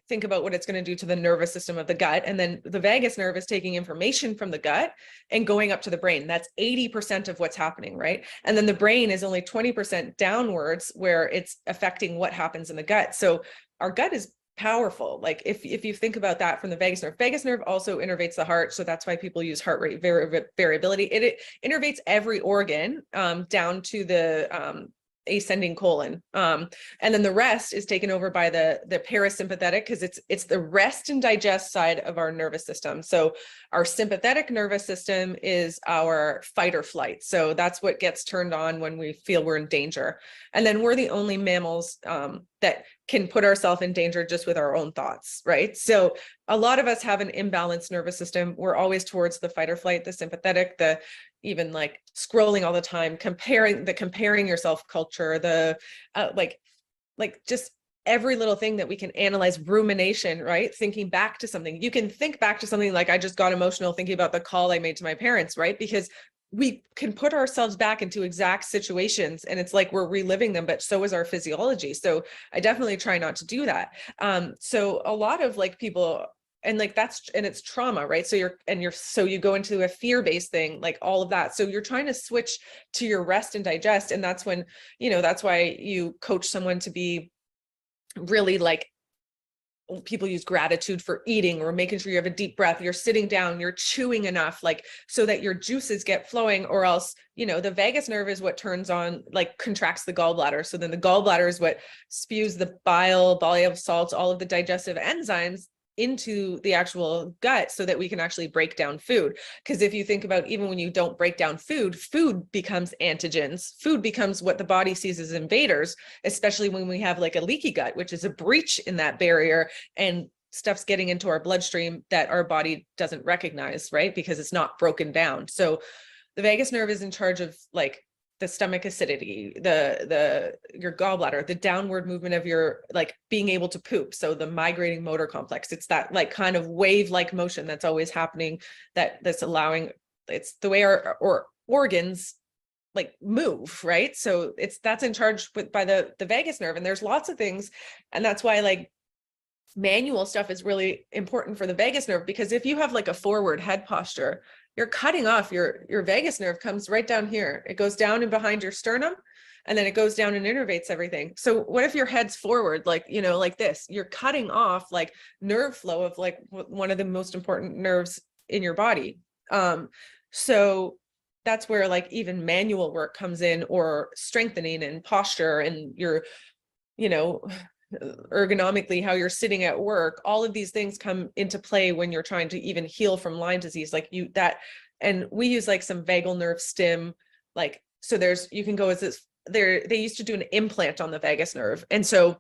think about what it's going to do to the nervous system of the gut. And then the vagus nerve is taking information from the gut and going up to the brain. That's 80% of what's happening, right? And then the brain is only 20% downwards, where it's affecting what happens in the gut. So our gut is powerful. Like if you think about that from the vagus nerve also innervates the heart. So that's why people use heart rate variability. It innervates every organ down to the ascending colon. And then the rest is taken over by the parasympathetic, because it's the rest and digest side of our nervous system. So our sympathetic nervous system is our fight or flight. So that's what gets turned on when we feel we're in danger. And then we're the only mammals that can put ourselves in danger just with our own thoughts, right? So a lot of us have an imbalanced nervous system. We're always towards the fight or flight, the sympathetic, the even like scrolling all the time, comparing yourself culture, the like just every little thing that we can analyze, rumination, right? Thinking back to something. You can think back to something like I just got emotional thinking about the call I made to my parents, right? Because we can put ourselves back into exact situations and it's like we're reliving them, but so is our physiology. So I definitely try not to do that. So a lot of like people, and like it's trauma, right? So you go into a fear-based thing, like all of that. So you're trying to switch to your rest and digest. And that's when, that's why you coach someone to be really like, people use gratitude for eating or making sure you have a deep breath, you're sitting down, you're chewing enough, like so that your juices get flowing, or else, the vagus nerve is what turns on, like contracts the gallbladder. So then the gallbladder is what spews the bile of salts, all of the digestive enzymes into the actual gut so that we can actually break down food. Because if you think about, even when you don't break down food becomes antigens. Food becomes what the body sees as invaders, especially when we have like a leaky gut, which is a breach in that barrier, and stuff's getting into our bloodstream that our body doesn't recognize, right? Because it's not broken down. So the vagus nerve is in charge of like the stomach acidity, your gallbladder, the downward movement of your, like being able to poop. So the migrating motor complex, it's that like kind of wave-like motion that's always happening, that's allowing, it's the way our organs like move, right? So that's in charge by the vagus nerve. And there's lots of things. And that's why like manual stuff is really important for the vagus nerve, because if you have like a forward head posture, you're cutting off your vagus nerve, comes right down here. It goes down and behind your sternum, and then it goes down and innervates everything. So what if your head's forward, like, like this? You're cutting off like nerve flow of like one of the most important nerves in your body. So that's where like even manual work comes in, or strengthening and posture and your, ergonomically, how you're sitting at work. All of these things come into play when you're trying to even heal from Lyme disease. And we use like some vagal nerve stim, like, so you can go as this, they used to do an implant on the vagus nerve. And so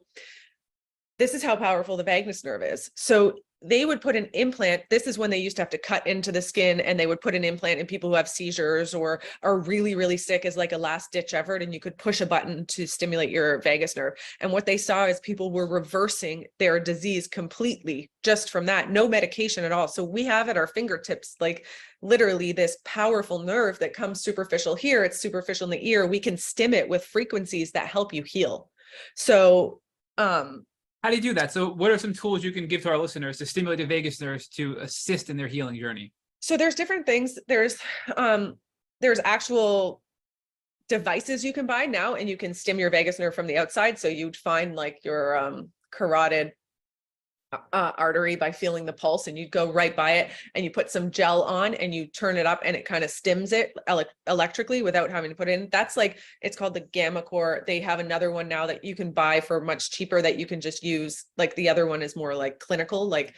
this is how powerful the vagus nerve is. So they would put an implant. This is when they used to have to cut into the skin, and they would put an implant in people who have seizures or are really, really sick as like a last ditch effort. And you could push a button to stimulate your vagus nerve. And what they saw is people were reversing their disease completely just from that, no medication at all. So we have at our fingertips, like literally this powerful nerve that comes superficial here. It's superficial in the ear. We can stim it with frequencies that help you heal. So, how do you do that? So what are some tools you can give to our listeners to stimulate the vagus nerves to assist in their healing journey? So there's different things. There's actual devices you can buy now, and you can stim your vagus nerve from the outside. So you'd find like your carotid artery by feeling the pulse, and you'd go right by it and you put some gel on and you turn it up and it kind of stims it electrically without having to put in. That's like, it's called the gamma core. They have another one now that you can buy for much cheaper that you can just use. Like the other one is more like clinical, like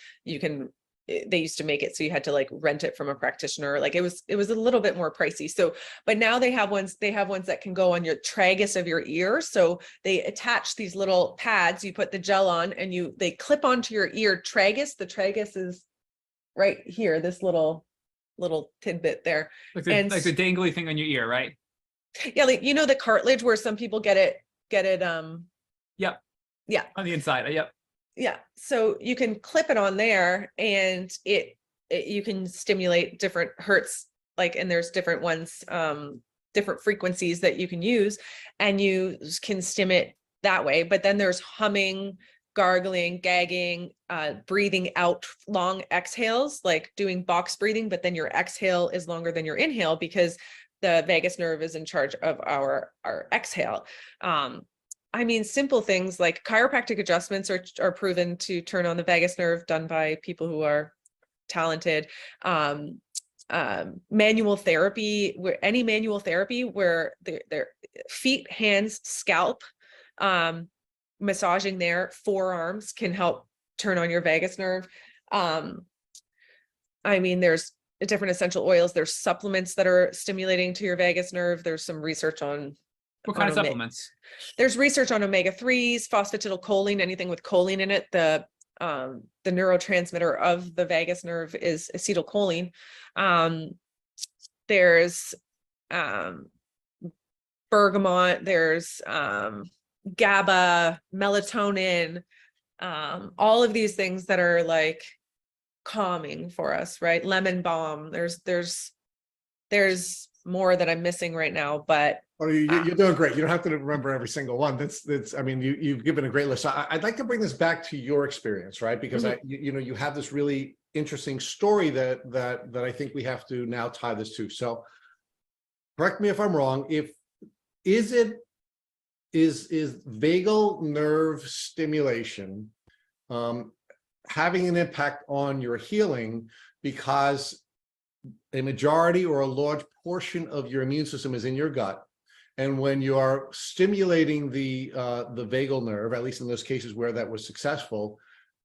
they used to make it so you had to like rent it from a practitioner. Like it was a little bit more pricey. So, but now they have ones that can go on your tragus of your ear. So they attach these little pads, you put the gel on, and they clip onto your ear tragus. The tragus is right here, this little tidbit there. Like the dangly thing on your ear, right? Yeah. Like, the cartilage where some people get it. Yep. Yeah. On the inside. Yep. Yeah. So you can clip it on there, and you can stimulate different hertz, like, and there's different ones, different frequencies that you can use, and you can stim it that way. But then there's humming, gargling, gagging, breathing out long exhales, like doing box breathing, but then your exhale is longer than your inhale because the vagus nerve is in charge of our exhale. I mean, simple things like chiropractic adjustments are proven to turn on the vagus nerve, done by people who are talented. Manual therapy, where any manual therapy where their feet, hands, scalp, massaging their forearms can help turn on your vagus nerve. I mean, there's different essential oils. There's supplements that are stimulating to your vagus nerve. There's some research on What kind of supplements? There's research on omega-3s, phosphatidylcholine, anything with choline in it. The neurotransmitter of the vagus nerve is acetylcholine. There's bergamot, there's GABA, melatonin, all of these things that are like calming for us, right? Lemon balm. There's more that I'm missing right now, but you're doing great. You don't have to remember every single one. That's. I mean, you've given a great list. I'd like to bring this back to your experience, right? Because you have this really interesting story that I think we have to now tie this to. So, correct me if I'm wrong. Is vagal nerve stimulation having an impact on your healing because a majority or a large portion of your immune system is in your gut, and when you are stimulating the vagal nerve, at least in those cases where that was successful,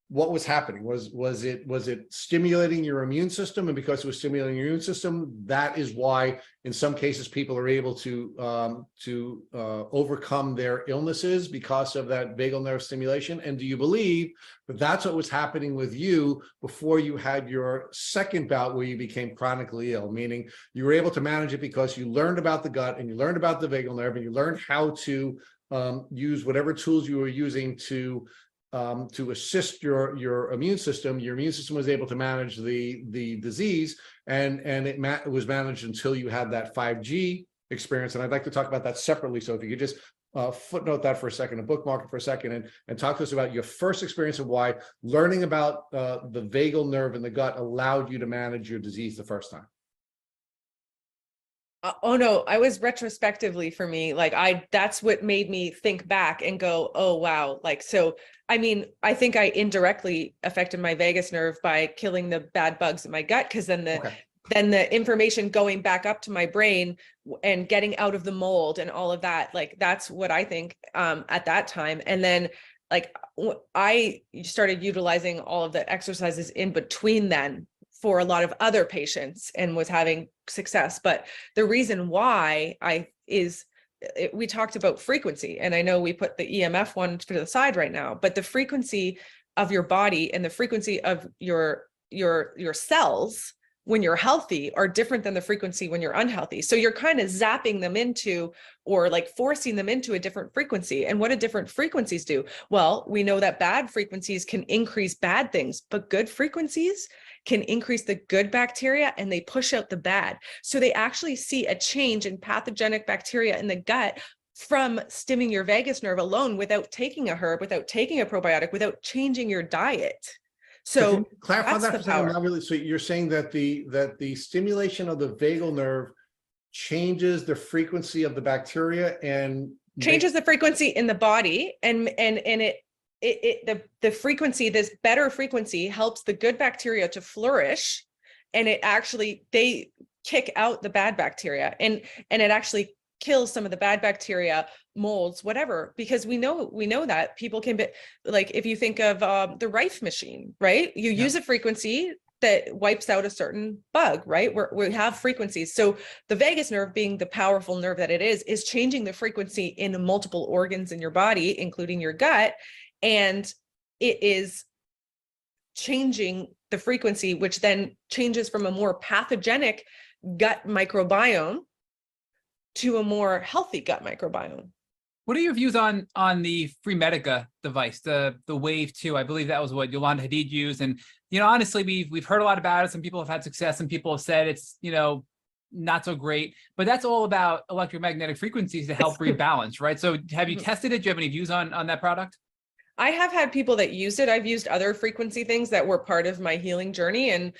what was happening? Was it stimulating your immune system, and because it was stimulating your immune system, that is why in some cases people are able to overcome their illnesses because of that vagal nerve stimulation? And do you believe that that's what was happening with you before you had your second bout where you became chronically ill, meaning you were able to manage it because you learned about the gut and you learned about the vagal nerve and you learned how to use whatever tools you were using to assist your immune system. Your immune system was able to manage the disease, and it was managed until you had that 5G experience. And I'd like to talk about that separately. So if you could just footnote that for a second, and bookmark it for a second, and talk to us about your first experience of why learning about the vagal nerve in the gut allowed you to manage your disease the first time. Oh no, I was retrospectively for me, like that's what made me think back and go, oh wow. Like, so, I mean, I think I indirectly affected my vagus nerve by killing the bad bugs in my gut. Cause then the information going back up to my brain and getting out of the mold and all of that, like, that's what I think, at that time. And then like, I started utilizing all of the exercises in between then for a lot of other patients and was having success. But the reason why we talked about frequency, and I know we put the EMF one to the side right now, but the frequency of your body and the frequency of your cells when you're healthy are different than the frequency when you're unhealthy. So you're kind of zapping them into, or like forcing them into a different frequency. And what do different frequencies do? Well, we know that bad frequencies can increase bad things, but good frequencies can increase the good bacteria and they push out the bad. So they actually see a change in pathogenic bacteria in the gut from stimming your vagus nerve alone without taking a herb, without taking a probiotic, without changing your diet. So clarify that for a second. Not really. So you're saying that the stimulation of the vagal nerve changes the frequency of the bacteria and changes the frequency in the body, and the frequency, this better frequency helps the good bacteria to flourish, and they kick out the bad bacteria, and it actually kills some of the bad bacteria, molds, whatever, because we know that people can be like, if you think of the Rife machine, right? You use a frequency that wipes out a certain bug, right? We have frequencies. So the vagus nerve, being the powerful nerve that it is changing the frequency in multiple organs in your body, including your gut. And it is changing the frequency, which then changes from a more pathogenic gut microbiome to a more healthy gut microbiome. What are your views on the Freemedica device, the Wave 2? I believe that was what Yolanda Hadid used. And, honestly, we've heard a lot about it. Some people have had success. Some people have said it's, not so great, but that's all about electromagnetic frequencies to help rebalance, right? So have you tested it? Do you have any views on that product? I have had people that used it. I've used other frequency things that were part of my healing journey. And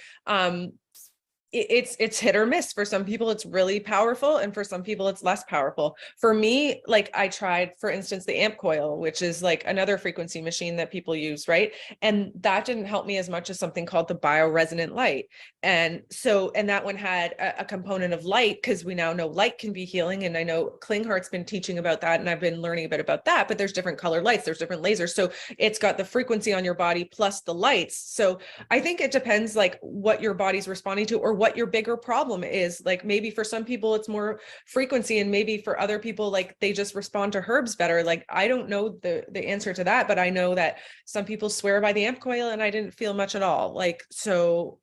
it's hit or miss. For some people it's really powerful, and for some people it's less powerful. For me, like I tried, for instance, the amp coil, which is like another frequency machine that people use, right? And that didn't help me as much as something called the bioresonant light. And that one had a component of light, because we now know light can be healing, and I know Klinghart's been teaching about that, and I've been learning a bit about that. But there's different colored lights, there's different lasers, so it's got the frequency on your body plus the lights. So I think it depends like what your body's responding to, or what your bigger problem is. Like maybe for some people it's more frequency, and maybe for other people like they just respond to herbs better. Like I don't know the answer to that, but I know that some people swear by the amp coil and I didn't feel much at all. Like, so,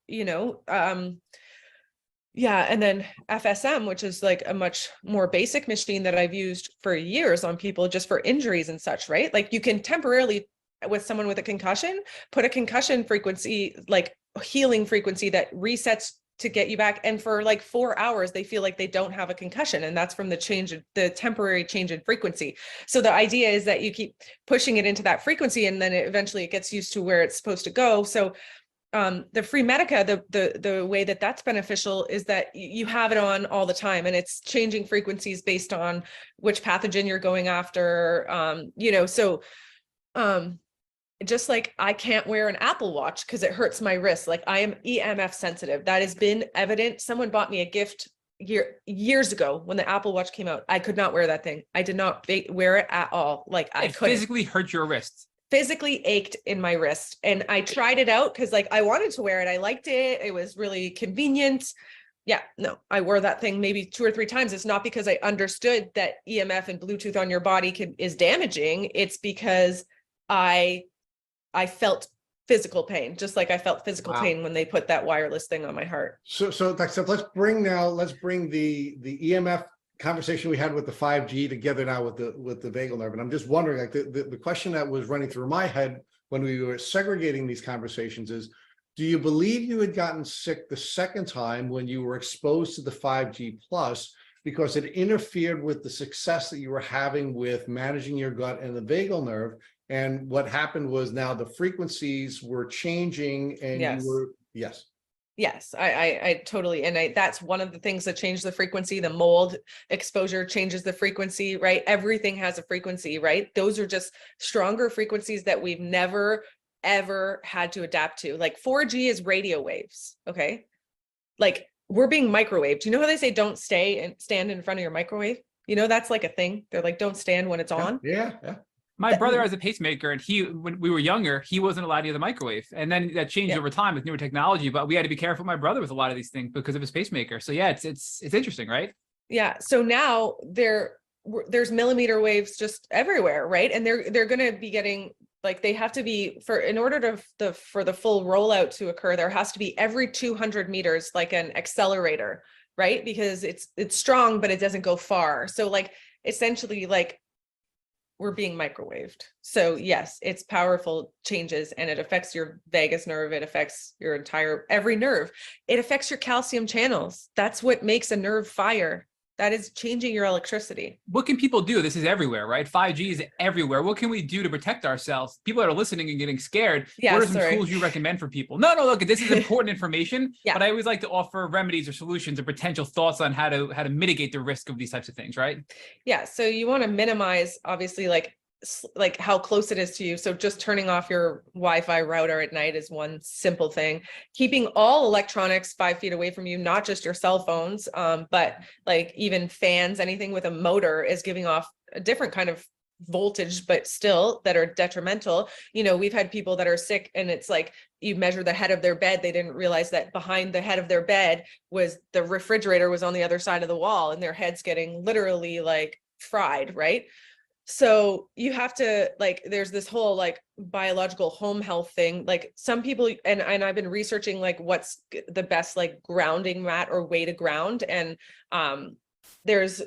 yeah. And then FSM, which is like a much more basic machine that I've used for years on people just for injuries and such, right? Like you can temporarily, with someone with a concussion, put a concussion frequency, like healing frequency that resets to get you back. And for like 4 hours, they feel like they don't have a concussion. And that's from the temporary change in frequency. So the idea is that you keep pushing it into that frequency, and then eventually it gets used to where it's supposed to go. So the free Medica, the way that that's beneficial is that you have it on all the time, and it's changing frequencies based on which pathogen you're going after. Just like I can't wear an Apple Watch because it hurts my wrist. Like I am EMF sensitive. That has been evident. Someone bought me a gift years ago when the Apple Watch came out. I could not wear that thing. I did not wear it at all. Like I couldn't. Physically hurt your wrist. Physically ached in my wrist. And I tried it out because like I wanted to wear it. I liked it. It was really convenient. Yeah, no, I wore that thing maybe 2 or 3 times. It's not because I understood that EMF and Bluetooth on your body is damaging. It's because I felt physical pain, just like I felt physical pain when they put that wireless thing on my heart. So let's bring the EMF conversation we had with the 5G together now with the vagal nerve. And I'm just wondering, like the question that was running through my head when we were segregating these conversations is, do you believe you had gotten sick the second time when you were exposed to the 5G plus because it interfered with the success that you were having with managing your gut and the vagal nerve? And what happened was now the frequencies were changing, and Yes. you were, yes. Yes, I totally, and that's one of the things that changed the frequency. The mold exposure changes the frequency, right? Everything has a frequency, right? Those are just stronger frequencies that we've never, ever had to adapt to. Like 4G is radio waves, okay? Like we're being microwaved. You know how they say don't stand in front of your microwave? You know, that's like a thing. They're like, don't stand when it's on. Yeah. My brother has a pacemaker, and when we were younger, he wasn't allowed to use the microwave. And then that changed over time with newer technology, but we had to be careful with my brother with a lot of these things because of his pacemaker. So yeah, it's interesting, right? Yeah. So now there's millimeter waves just everywhere, right? And they're going to be getting, like, they have to be, in order for the full rollout to occur, there has to be every 200 meters, like an accelerator, right? Because it's strong, but it doesn't go far. So like, essentially, like, we're being microwaved. So yes, it's powerful changes, and it affects your vagus nerve. It affects your every nerve. It affects your calcium channels. That's what makes a nerve fire. That is changing your electricity. What can people do? This is everywhere, right? 5G is everywhere. What can we do to protect ourselves? People that are listening and getting scared. Yeah, what are some tools you recommend for people? No, look, this is important information, but I always like to offer remedies or solutions or potential thoughts on how to mitigate the risk of these types of things, right? Yeah. So you want to minimize, obviously, like how close it is to you. So just turning off your Wi-Fi router at night is one simple thing. Keeping all electronics 5 feet away from you, not just your cell phones, but like even fans, anything with a motor is giving off a different kind of voltage, but still that are detrimental. You know, we've had people that are sick, and it's like you measure the head of their bed. They didn't realize that behind the head of their bed was the refrigerator was on the other side of the wall, and their head's getting literally like fried, right? So you have to, like, there's this whole like biological home health thing. Like some people, and I've been researching like what's the best like grounding mat or way to ground. And there's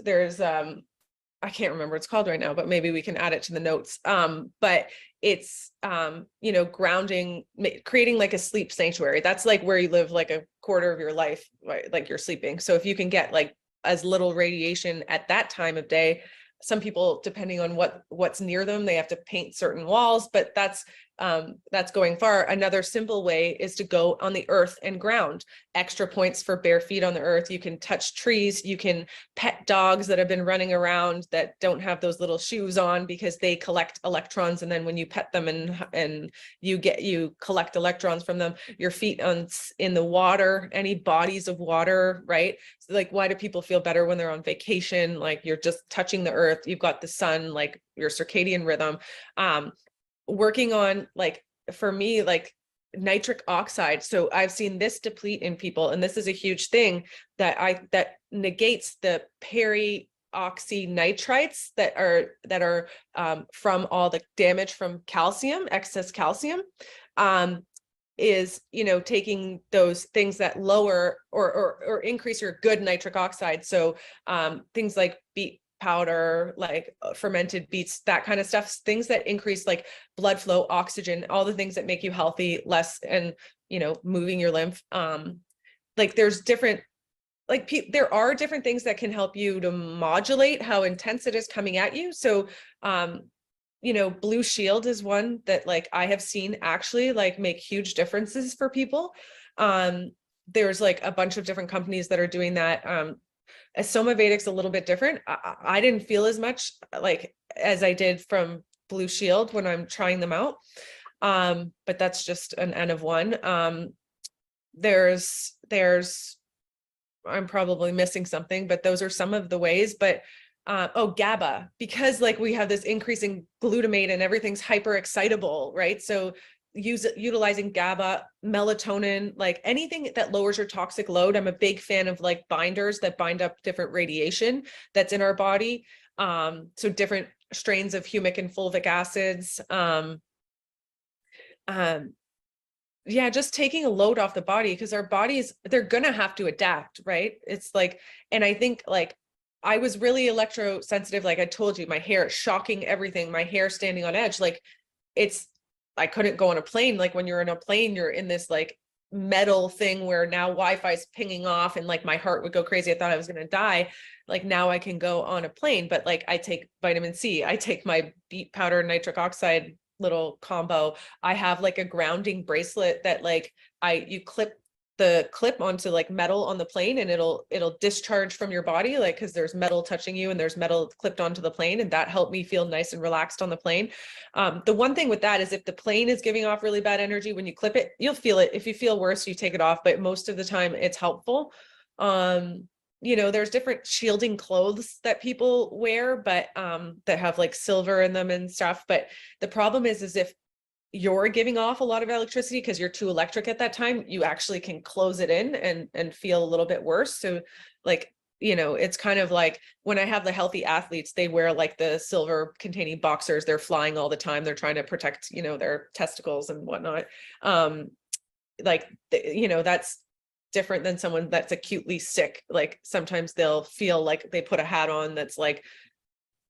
I can't remember what it's called right now, but maybe we can add it to the notes. But it's grounding, creating like a sleep sanctuary. That's like where you live like a quarter of your life, right? Like you're sleeping. So if you can get like as little radiation at that time of day. Some people, depending on what's near them, they have to paint certain walls, but that's that's going far. Another simple way is to go on the earth and ground. Extra points for bare feet on the earth. You can touch trees. You can pet dogs that have been running around that don't have those little shoes on, because they collect electrons. And then when you pet them and you collect electrons from them, your feet in the water, any bodies of water, right? So like, why do people feel better when they're on vacation? Like, you're just touching the earth. You've got the sun, like your circadian rhythm. Working on, like, for me, like nitric oxide. So I've seen this deplete in people, and this is a huge thing that negates the perioxynitrites that are from all the damage from calcium, excess calcium, is, taking those things that lower or increase your good nitric oxide. So things like beet powder, like fermented beets, that kind of stuff, things that increase like blood flow, oxygen, all the things that make you healthy, less, and moving your lymph. Like there's different, like there are different things that can help you to modulate how intense it is coming at you. So Blue Shield is one that like I have seen actually like make huge differences for people. There's like a bunch of different companies that are doing that. Somavedics a little bit different. I didn't feel as much like as I did from Blue Shield when I'm trying them out. But that's just an N of one. There's I'm probably missing something, but those are some of the ways. But GABA, because like we have this increasing glutamate and everything's hyper excitable, right? So utilizing GABA, melatonin, like anything that lowers your toxic load. I'm a big fan of like binders that bind up different radiation that's in our body. So different strains of humic and fulvic acids. Just taking a load off the body, because our bodies, they're gonna have to adapt, right? It's like, and I think like I was really electrosensitive. Like I told you, my hair, shocking everything, my hair standing on edge. Like I couldn't go on a plane. Like when you're in a plane, you're in this like metal thing where now Wi-Fi is pinging off and like my heart would go crazy. I thought I was going to die. Like now I can go on a plane, but like I take vitamin C, I take my beet powder, nitric oxide little combo. I have like a grounding bracelet that like you clip the clip onto like metal on the plane, and it'll discharge from your body, like because there's metal touching you and there's metal clipped onto the plane, and that helped me feel nice and relaxed on the plane. The one thing with that is if the plane is giving off really bad energy, when you clip it, you'll feel it. If you feel worse, you take it off, but most of the time it's helpful. There's different shielding clothes that people wear, but that have like silver in them and stuff. But the problem is if you're giving off a lot of electricity because you're too electric at that time, you actually can close it in and feel a little bit worse. So like, it's kind of like when I have the healthy athletes, they wear like the silver containing boxers, they're flying all the time. They're trying to protect, their testicles and whatnot. That's different than someone that's acutely sick. Like sometimes they'll feel like they put a hat on that's like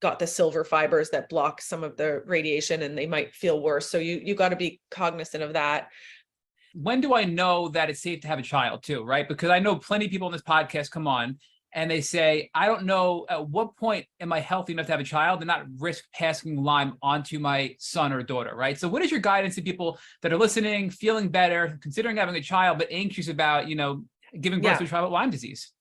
got the silver fibers that block some of the radiation, and they might feel worse. So you got to be cognizant of that. When do I know that it's safe to have a child too, right? Because I know plenty of people on this podcast come on and they say, I don't know at what point am I healthy enough to have a child and not risk passing Lyme onto my son or daughter, right? So what is your guidance to people that are listening, feeling better, considering having a child, but anxious about, giving birth to a child with Lyme disease?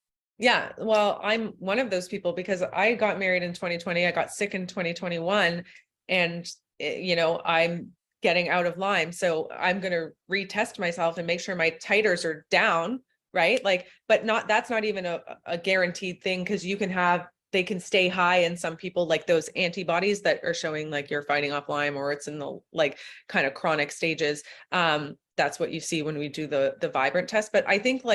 Yeah, well, I'm one of those people because I got married in 2020. I got sick in 2021, and I'm getting out of Lyme. So I'm going to retest myself and make sure my titers are down, right? Like, but that's not even a guaranteed thing, because they can stay high in some people, like those antibodies that are showing like you're fighting off Lyme, or it's in the like kind of chronic stages. That's what you see when we do the Vibrant test. But I think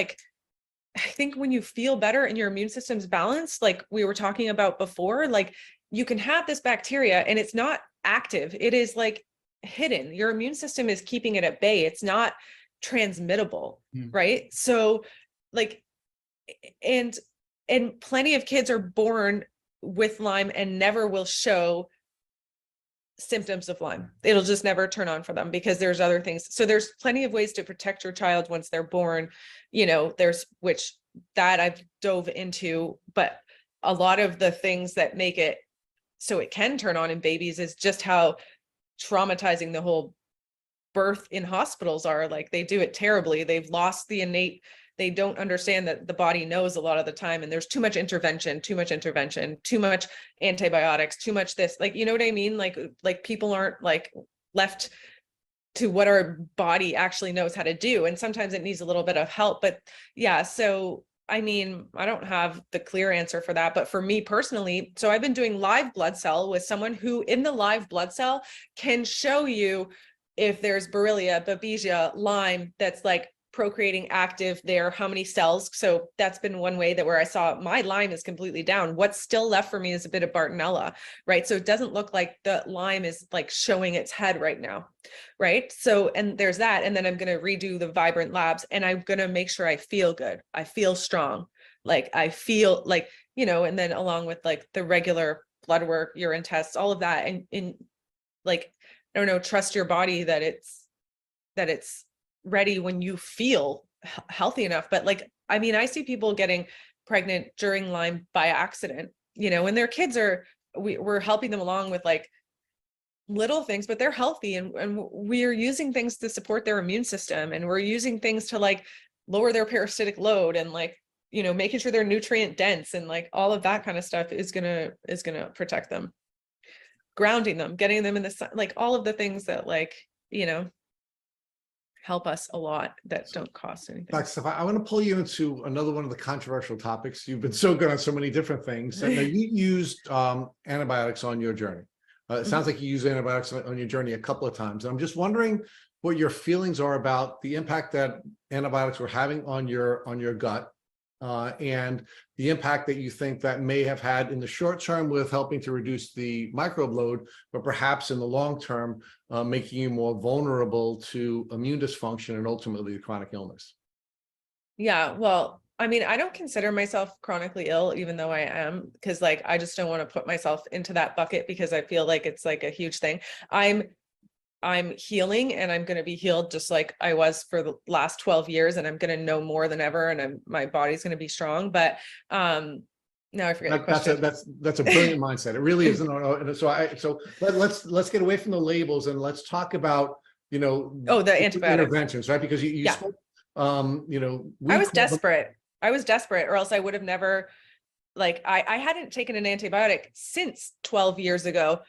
when you feel better and your immune system's balanced, like we were talking about before, like you can have this bacteria and it's not active. It is like hidden. Your immune system is keeping it at bay. It's not transmittable, right? So like, and plenty of kids are born with Lyme and never will show symptoms of Lyme. It'll just never turn on for them because there's other things. So there's plenty of ways to protect your child once they're born, there's which that I've dove into, but a lot of the things that make it so it can turn on in babies is just how traumatizing the whole birth in hospitals are. Like, they do it terribly. They've lost the innate, they don't understand that the body knows a lot of the time, and there's too much intervention, too much antibiotics, too much this, like, you know what I mean? Like people aren't like left to what our body actually knows how to do. And sometimes it needs a little bit of help, but yeah. So, I mean, I don't have the clear answer for that, but for me personally, so I've been doing live blood cell with someone who in the live blood cell can show you if there's Borrelia, Babesia, Lyme, that's like procreating active there, how many cells. So that's been one way that where I saw my Lyme is completely down. What's still left for me is a bit of Bartonella, right? So it doesn't look like the Lyme is like showing its head right now, right? So, and there's that. And then I'm going to redo the Vibrant Labs, and I'm going to make sure I feel good. I feel strong. Like I feel like, you know, and then along with like the regular blood work, urine tests, all of that. And like, I don't know, trust your body that it's ready when you feel healthy enough. But like, I mean, I see people getting pregnant during Lyme by accident, you know, and their kids are, we're helping them along with like little things, but they're healthy, and we're using things to support their immune system, and we're using things to like lower their parasitic load, and like, you know, making sure they're nutrient dense, and like all of that kind of stuff is gonna protect them. Grounding them, getting them in the sun, like all of the things that, like, you know, help us a lot that don't cost anything. Dr. Steph, I want to pull you into another one of the controversial topics. You've been so good on so many different things. And you used antibiotics on your journey. It sounds like you used antibiotics on your journey a couple of times. And I'm just wondering what your feelings are about the impact that antibiotics were having on your gut, and the impact that you think that may have had in the short term with helping to reduce the microbe load, but perhaps in the long term, making you more vulnerable to immune dysfunction and ultimately chronic illness. Yeah, well, I mean, I don't consider myself chronically ill, even though I am, because like, I just don't want to put myself into that bucket, because I feel like it's like a huge thing. I'm healing, and I'm going to be healed just like I was for the last 12 years. And I'm going to know more than ever. And my body's going to be strong. But now I forget the question. That's a brilliant mindset. It really is. So let's get away from the labels, and let's talk about, you know, the antibiotics interventions, right? Because you spoke, you know, I was desperate. Or else I would have never, like, I hadn't taken an antibiotic since 12 years ago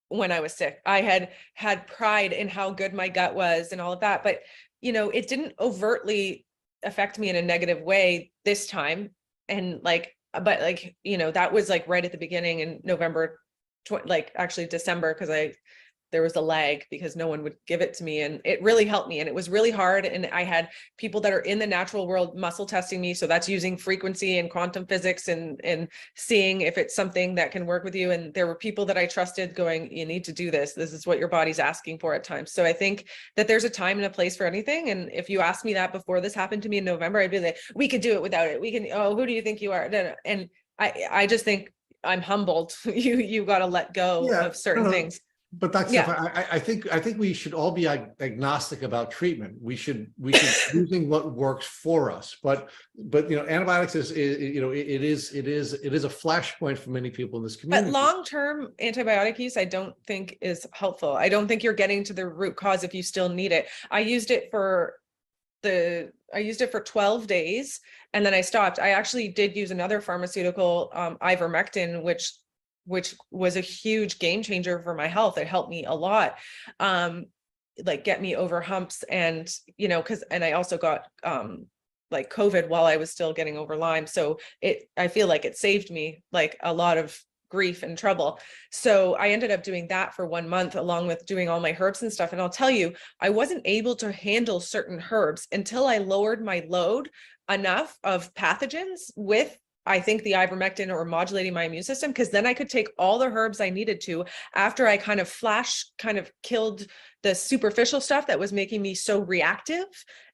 when I was sick. I had pride in how good my gut was and all of that, but you know, it didn't overtly affect me in a negative way this time. And like, but like, you know, that was like right at the beginning in November, like actually December, because there was a lag because no one would give it to me, and it really helped me. And it was really hard. And I had people that are in the natural world muscle testing me. So that's using frequency and quantum physics and seeing if it's something that can work with you. And there were people that I trusted going, you need to do this. This is what your body's asking for at times. So I think that there's a time and a place for anything. And if you asked me that before this happened to me in November, I'd be like, we could do it without it. We can, oh, who do you think you are? And I just think I'm humbled. You got to let go of certain things. But Dr. Steph, I think we should all be agnostic about treatment. We should using what works for us. But you know, antibiotics is you know, it is a flashpoint for many people in this community. But long-term antibiotic use, I don't think is helpful. I don't think you're getting to the root cause if you still need it. I used it for 12 days and then I stopped. I actually did use another pharmaceutical, ivermectin, which was a huge game changer for my health. It helped me a lot, like get me over humps. And, you know, and I also got like COVID while I was still getting over Lyme. So I feel like it saved me like a lot of grief and trouble. So I ended up doing that for 1 month, along with doing all my herbs and stuff. And I'll tell you, I wasn't able to handle certain herbs until I lowered my load enough of pathogens with, I think, the ivermectin or modulating my immune system, because then I could take all the herbs I needed to after I kind of killed the superficial stuff that was making me so reactive.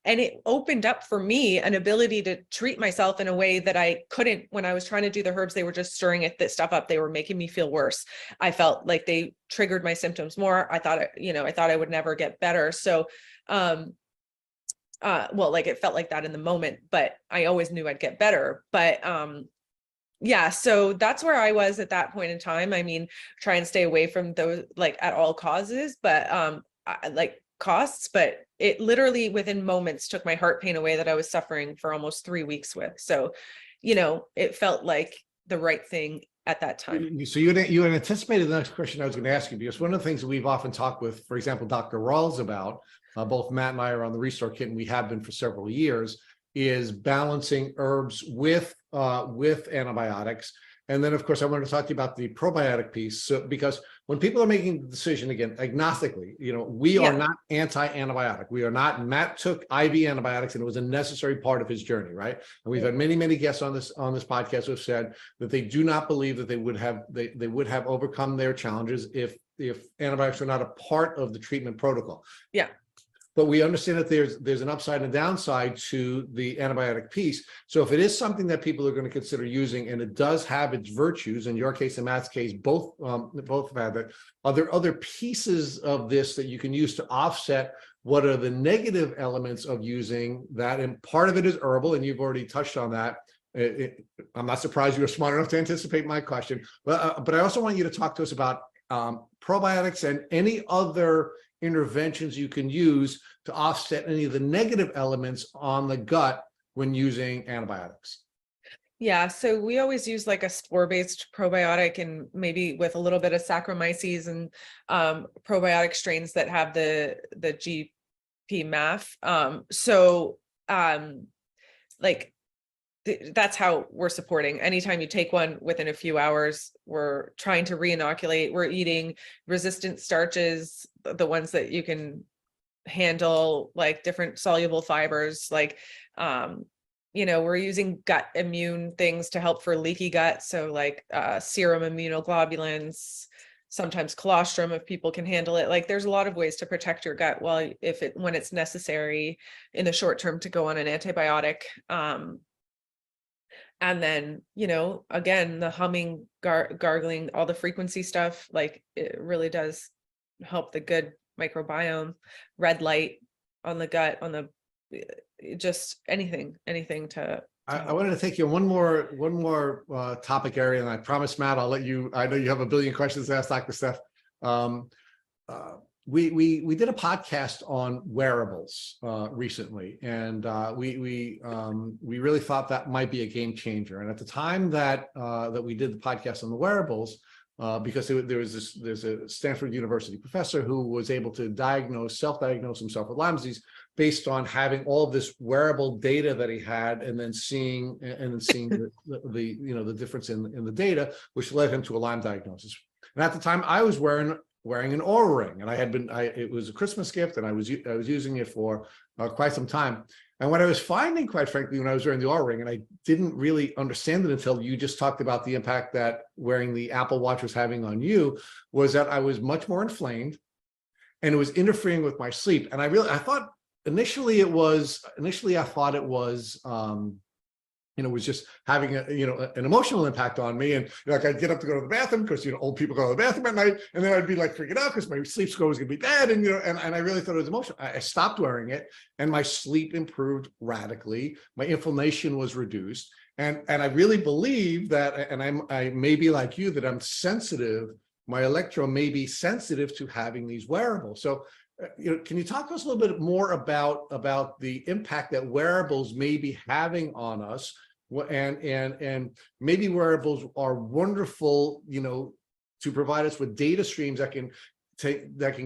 And it opened up for me an ability to treat myself in a way that I couldn't when I was trying to do the herbs. They were just stirring this stuff up. They were making me feel worse. I felt like they triggered my symptoms more. I thought I would never get better. So, well, like it felt like that in the moment, but I always knew I'd get better. But yeah, so that's where I was at that point in time. I mean, try and stay away from those like at all causes, but like costs, but it literally within moments took my heart pain away that I was suffering for almost 3 weeks with. So, it felt like the right thing at that time. So you had anticipated the next question I was going to ask you, because one of the things that we've often talked with, for example, Dr. Rawls about, both Matt and I are on the Restore Kit, and we have been for several years, is balancing herbs with antibiotics. And then, of course, I wanted to talk to you about the probiotic piece. So, because when people are making the decision, again, agnostically, we are not anti-antibiotic. We are not. Matt took IV antibiotics, and it was a necessary part of his journey, right? And we've had many guests on this podcast who have said that they do not believe that they would have overcome their challenges if antibiotics were not a part of the treatment protocol. Yeah. But we understand that there's an upside and a downside to the antibiotic piece. So if it is something that people are going to consider using, and it does have its virtues, in your case and Matt's case, both have had that, are there other pieces of this that you can use to offset what are the negative elements of using that? And part of it is herbal, and you've already touched on that. I'm not surprised you were smart enough to anticipate my question, but I also want you to talk to us about probiotics and any other interventions you can use to offset any of the negative elements on the gut when using antibiotics. Yeah, so we always use like a spore-based probiotic, and maybe with a little bit of Saccharomyces and probiotic strains that have the GP MAF. That's how we're supporting. Anytime you take one, within a few hours, we're trying to re-inoculate. We're eating resistant starches, the ones that you can handle, like different soluble fibers, we're using gut immune things to help for leaky gut. So like serum immunoglobulins, sometimes colostrum if people can handle it. Like there's a lot of ways to protect your gut when it's necessary in the short term to go on an antibiotic. And then, again, the humming, gargling, all the frequency stuff, like it really does help the good microbiome. Red light on the gut, just anything to. I wanted to take you one more topic area, and I promise, Matt, I'll let you. I know you have a billion questions to ask Dr. Steph. We did a podcast on wearables recently, and we really thought that might be a game changer. And at the time that we did the podcast on the wearables, because there's a Stanford University professor who was able to self-diagnose himself with Lyme disease based on having all of this wearable data that he had, and then seeing the difference in the data, which led him to a Lyme diagnosis. And at the time, I was wearing an Oura ring, and it was a Christmas gift, and I was using it for quite some time. And what I was finding, quite frankly, when I was wearing the Oura ring, and I didn't really understand it until you just talked about the impact that wearing the Apple Watch was having on you, was that I was much more inflamed, and it was interfering with my sleep. And I thought initially it was was just having an emotional impact on me. And like I'd get up to go to the bathroom, because old people go to the bathroom at night, and then I'd be like freaking out because my sleep score was gonna be bad. And and I really thought it was emotional. I stopped wearing it, and my sleep improved radically. My inflammation was reduced. And I really believe that, and I may be like you, that I'm sensitive, my electron may be sensitive to having these wearables. So can you talk to us a little bit more about the impact that wearables may be having on us, and maybe wearables are wonderful, to provide us with data streams that can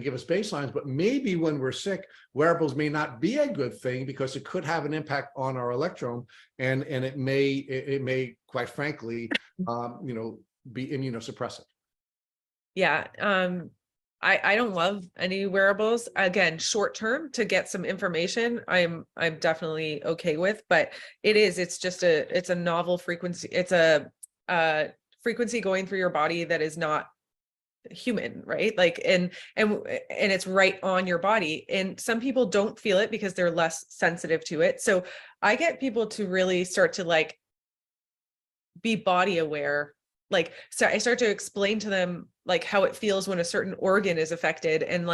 give us baselines, but maybe when we're sick, wearables may not be a good thing because it could have an impact on our electron, and it may quite frankly, be immunosuppressive. Yeah. I don't love any wearables. Again, short term to get some information, I'm definitely okay with, but it's a novel frequency. It's a frequency going through your body that is not human, right? Like, and it's right on your body. And some people don't feel it because they're less sensitive to it. So I get people to really start to be body aware. So I start to explain to them how it feels when a certain organ is affected. And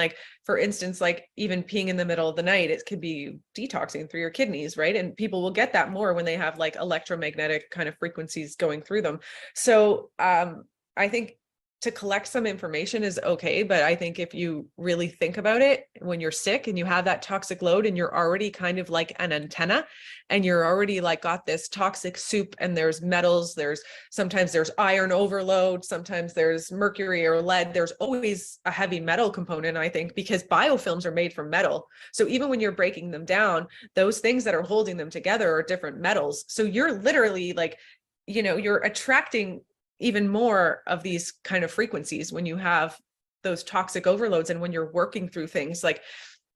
for instance, even peeing in the middle of the night, it could be detoxing through your kidneys, right? And people will get that more when they have electromagnetic kind of frequencies going through them. So I think to collect some information is okay. But I think if you really think about it, when you're sick and you have that toxic load and you're already kind of like an antenna and you're already like got this toxic soup and there's metals, sometimes there's iron overload, sometimes there's mercury or lead, there's always a heavy metal component, I think, because biofilms are made from metal. So even when you're breaking them down, those things that are holding them together are different metals. So you're literally like, you're attracting even more of these kind of frequencies when you have those toxic overloads and when you're working through things. Like,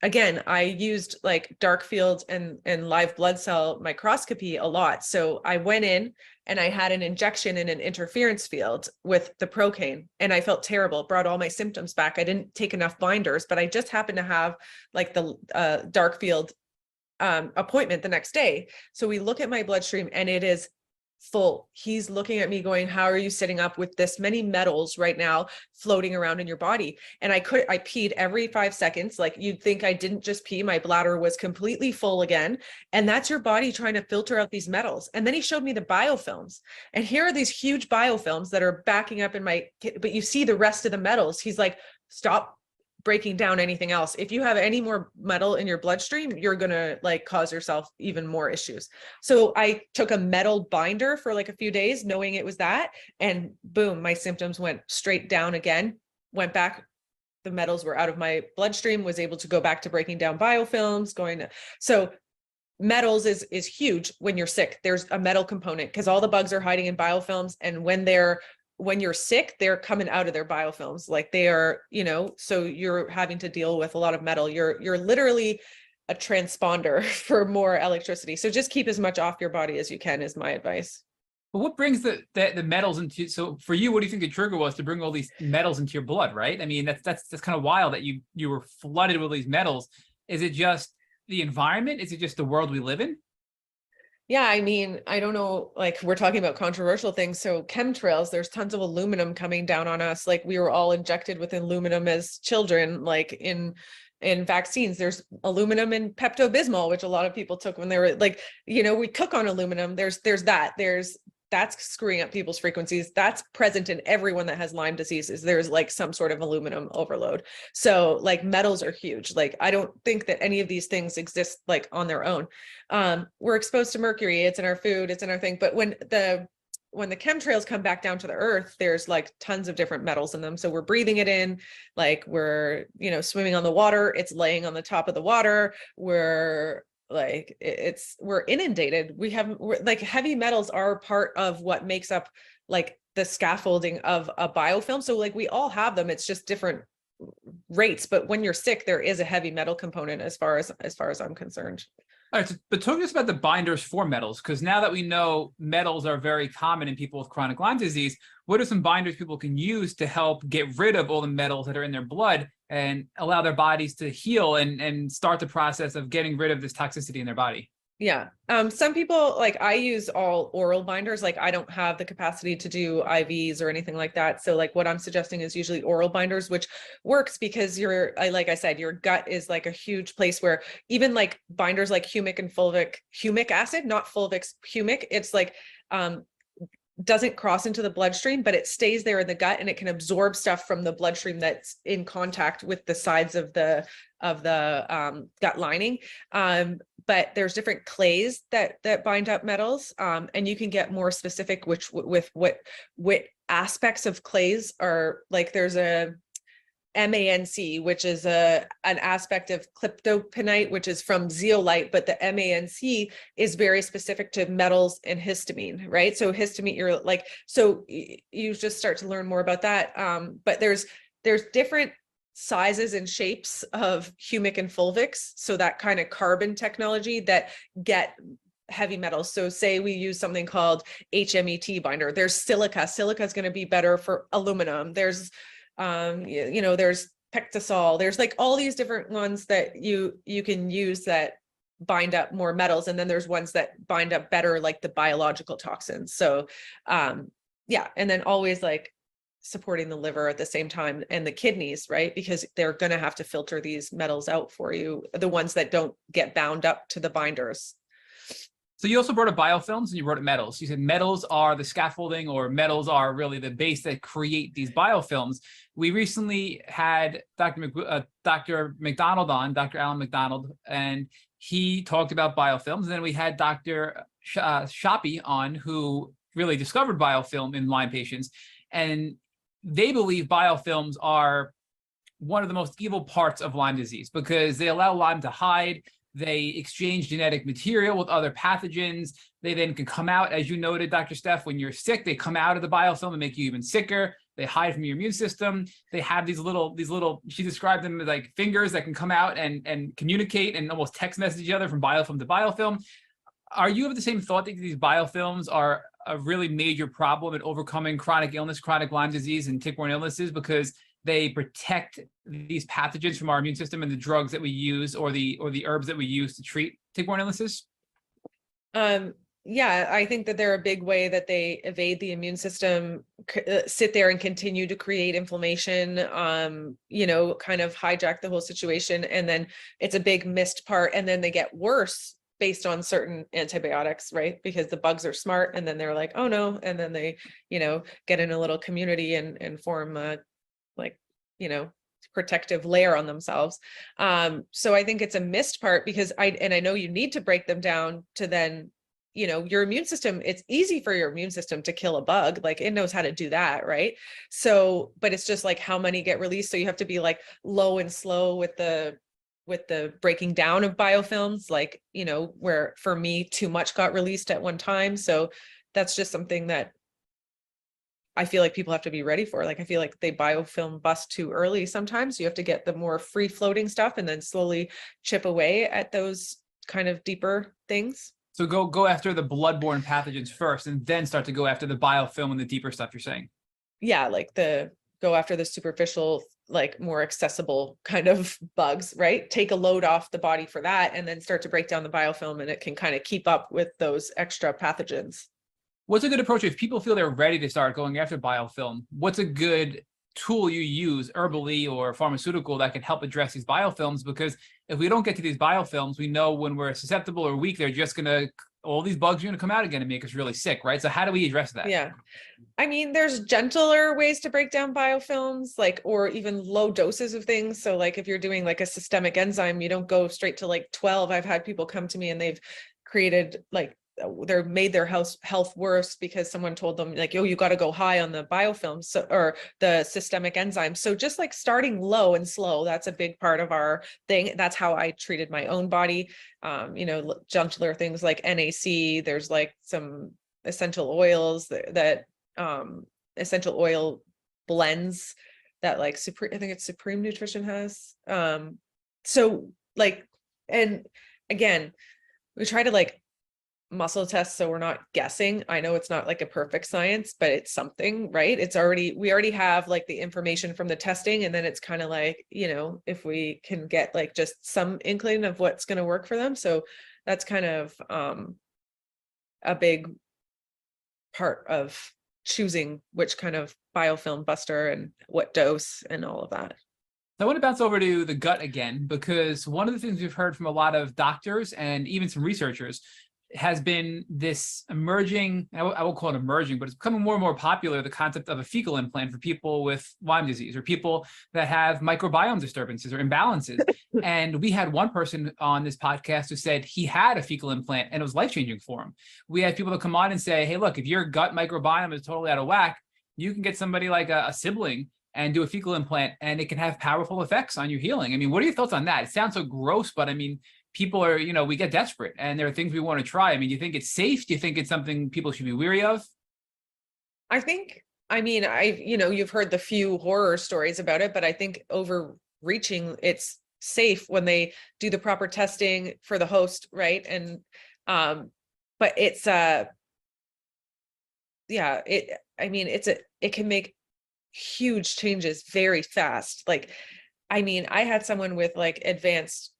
again, I used like dark field and live blood cell microscopy a lot. So I went in and I had an injection in an interference field with the Procaine and I felt terrible, brought all my symptoms back. I didn't take enough binders, but I just happened to have like the dark field appointment the next day. So we look at my bloodstream and it is full. He's looking at me going, how are you sitting up with this many metals right now floating around in your body? And I peed every 5 seconds. Like, you'd think I didn't just pee, my bladder was completely full again. And that's your body trying to filter out these metals. And then he showed me the biofilms, and here are these huge biofilms that are backing up in but you see the rest of the metals. He's like, stop breaking down anything else. If you have any more metal in your bloodstream, you're going to like cause yourself even more issues. So I took a metal binder for like a few days, knowing it was that, and boom, my symptoms went straight down again, went back. The metals were out of my bloodstream, was able to go back to breaking down biofilms, so metals is huge when you're sick. There's a metal component because all the bugs are hiding in biofilms. And when you're sick, they're coming out of their biofilms, like they are, so you're having to deal with a lot of metal. You're literally a transponder for more electricity. So just keep as much off your body as you can is my advice. But what brings the metals into, so for you, what do you think the trigger was to bring all these metals into your blood, right? I mean, that's kind of wild that you were flooded with these metals. Is it just the environment? Is it just the world we live in? Yeah, I mean, I don't know, like we're talking about controversial things. So chemtrails, there's tons of aluminum coming down on us. Like we were all injected with aluminum as children, like in vaccines. There's aluminum in Pepto-Bismol, which a lot of people took when they were like, we cook on aluminum. That's screwing up people's frequencies. That's present in everyone that has Lyme disease. There's like some sort of aluminum overload. So like metals are huge. Like, I don't think that any of these things exist like on their own. We're exposed to mercury. It's in our food, it's in our thing. But when the chemtrails come back down to the earth, there's like tons of different metals in them. So we're breathing it in, like we're, swimming on the water. It's laying on the top of the water. We're inundated. We're like, heavy metals are part of what makes up like the scaffolding of a biofilm. So like we all have them, it's just different rates. But when you're sick, there is a heavy metal component as far as I'm concerned. All right, but talk to us about the binders for metals, because now that we know metals are very common in people with chronic Lyme disease, what are some binders people can use to help get rid of all the metals that are in their blood and allow their bodies to heal and start the process of getting rid of this toxicity in their body? Yeah. Some people, like I use all oral binders. Like I don't have the capacity to do IVs or anything like that. So like what I'm suggesting is usually oral binders, which works because like I said, your gut is like a huge place where even like binders like humic and humic acid, not fulvic, humic, it's like, doesn't cross into the bloodstream, but it stays there in the gut and it can absorb stuff from the bloodstream that's in contact with the sides of the gut lining. But there's different clays that bind up metals, and you can get more specific with what aspects of clays are. Like there's a MANC, which is an aspect of cryptopinite, which is from zeolite, but the MANC is very specific to metals and histamine, right? So histamine, so you just start to learn more about that. But there's different sizes and shapes of humic and fulvics. So that kind of carbon technology that get heavy metals. So say we use something called HMET binder. There's silica. Silica is going to be better for aluminum. There's there's pectosol. There's like all these different ones that you can use that bind up more metals. And then there's ones that bind up better, like the biological toxins. So yeah. And then always like supporting the liver at the same time and the kidneys, right? Because they're going to have to filter these metals out for you, the ones that don't get bound up to the binders. So you also brought up biofilms and you brought up metals. You said metals are the scaffolding, or metals are really the base that create these biofilms. We recently had Dr. McDonald on, Dr. Alan McDonald, and he talked about biofilms. And then we had Dr. Shoppy on, who really discovered biofilm in Lyme patients. And they believe biofilms are one of the most evil parts of Lyme disease because they allow Lyme to hide. They exchange genetic material with other pathogens. They then can come out, as you noted, Dr. Steph, when you're sick, they come out of the biofilm and make you even sicker. They hide from your immune system. They have these little, she described them as like fingers that can come out and communicate and almost text message each other from biofilm to biofilm. Are you of the same thought that these biofilms are a really major problem in overcoming chronic illness, chronic Lyme disease, and tick-borne illnesses because they protect these pathogens from our immune system and the drugs that we use or the herbs that we use to treat tick-borne illnesses? Yeah, I think that they're a big way that they evade the immune system, sit there and continue to create inflammation, kind of hijack the whole situation. And then it's a big missed part. And then they get worse based on certain antibiotics, right? Because the bugs are smart and then they're like, oh no. And then they, get in a little community and form protective layer on themselves. So I think it's a missed part because I know you need to break them down to then, your immune system, it's easy for your immune system to kill a bug. Like it knows how to do that. Right. So, but it's just like how many get released. So you have to be like low and slow with the breaking down of biofilms, like, where for me, too much got released at one time. So that's just something that I feel like people have to be ready for. Like, I feel like they biofilm bust too early. Sometimes you have to get the more free floating stuff and then slowly chip away at those kind of deeper things. So go after the bloodborne pathogens first and then start to go after the biofilm and the deeper stuff you're saying. Yeah, like go after the superficial, like more accessible kind of bugs, right? Take a load off the body for that and then start to break down the biofilm and it can kind of keep up with those extra pathogens. What's a good approach if people feel they're ready to start going after biofilm? What's a good tool you use, herbally or pharmaceutical, that can help address these biofilms? Because if we don't get to these biofilms, we know when we're susceptible or weak, they're just all these bugs are going to come out again and make us really sick, right? So how do we address that? Yeah. I mean, there's gentler ways to break down biofilms, like, or even low doses of things. So like if you're doing like a systemic enzyme, you don't go straight to like 12. I've had people come to me and they've created like, they're made their health worse because someone told them like, oh, you got to go high on the biofilms or the systemic enzyme. So just like starting low and slow, that's a big part of our thing. That's how I treated my own body. Gentler things like NAC, there's like some essential oils that essential oil blends that like I think it's Supreme Nutrition has. So like, and again, we try to like muscle test so we're not guessing. I know it's not like a perfect science, but it's something, right? We already have like the information from the testing, and then it's kind of like, if we can get like just some inkling of what's going to work for them. So that's kind of a big part of choosing which kind of biofilm buster and what dose and all of that. I want to bounce over to the gut again, because one of the things we've heard from a lot of doctors and even some researchers has been this emerging, I won't call it emerging, but it's becoming more and more popular, the concept of a fecal implant for people with Lyme disease or people that have microbiome disturbances or imbalances. And we had one person on this podcast who said he had a fecal implant and it was life-changing for him. We had people that come on and say, hey, look, if your gut microbiome is totally out of whack, you can get somebody like a sibling and do a fecal implant and it can have powerful effects on your healing. I mean, what are your thoughts on that? It sounds so gross, but I mean, people are, we get desperate and there are things we want to try. I mean, do you think it's safe? Do you think it's something people should be weary of? You've heard the few horror stories about it, but I think overreaching, it's safe when they do the proper testing for the host, right? And, but it's, it can make huge changes very fast. Like, I mean, I had someone with like advanced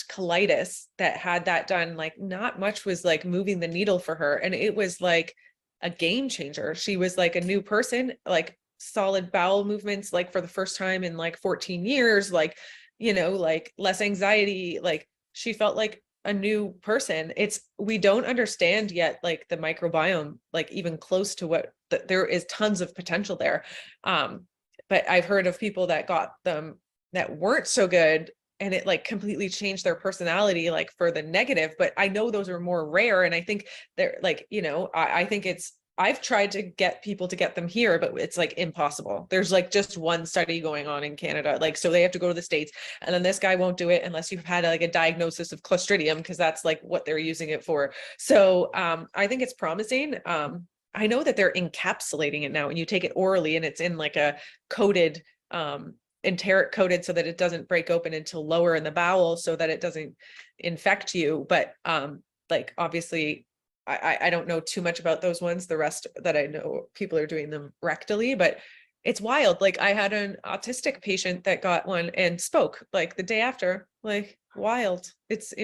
colitis that had that done. Like not much was like moving the needle for her. And it was like a game changer. She was like a new person, like solid bowel movements, like for the first time in like 14 years, like, like less anxiety. Like she felt like a new person, we don't understand yet, like the microbiome, like even close to what there is tons of potential there. But I've heard of people that got them that weren't so good, and it like completely changed their personality, like for the negative. But I know those are more rare. And I think they're like, I think I've tried to get people to get them here, but it's like impossible. There's like just one study going on in Canada. Like, so they have to go to the States, and then this guy won't do it unless you've had like a diagnosis of Clostridium, because that's like what they're using it for. So I think it's promising. I know that they're encapsulating it now, and you take it orally, and it's in like a coated, enteric coated, so that it doesn't break open until lower in the bowel, so that it doesn't infect you. But like obviously, I don't know too much about those ones. The rest that I know, people are doing them rectally, but it's wild. Like I had an autistic patient that got one and spoke like the day after. Like wild. It's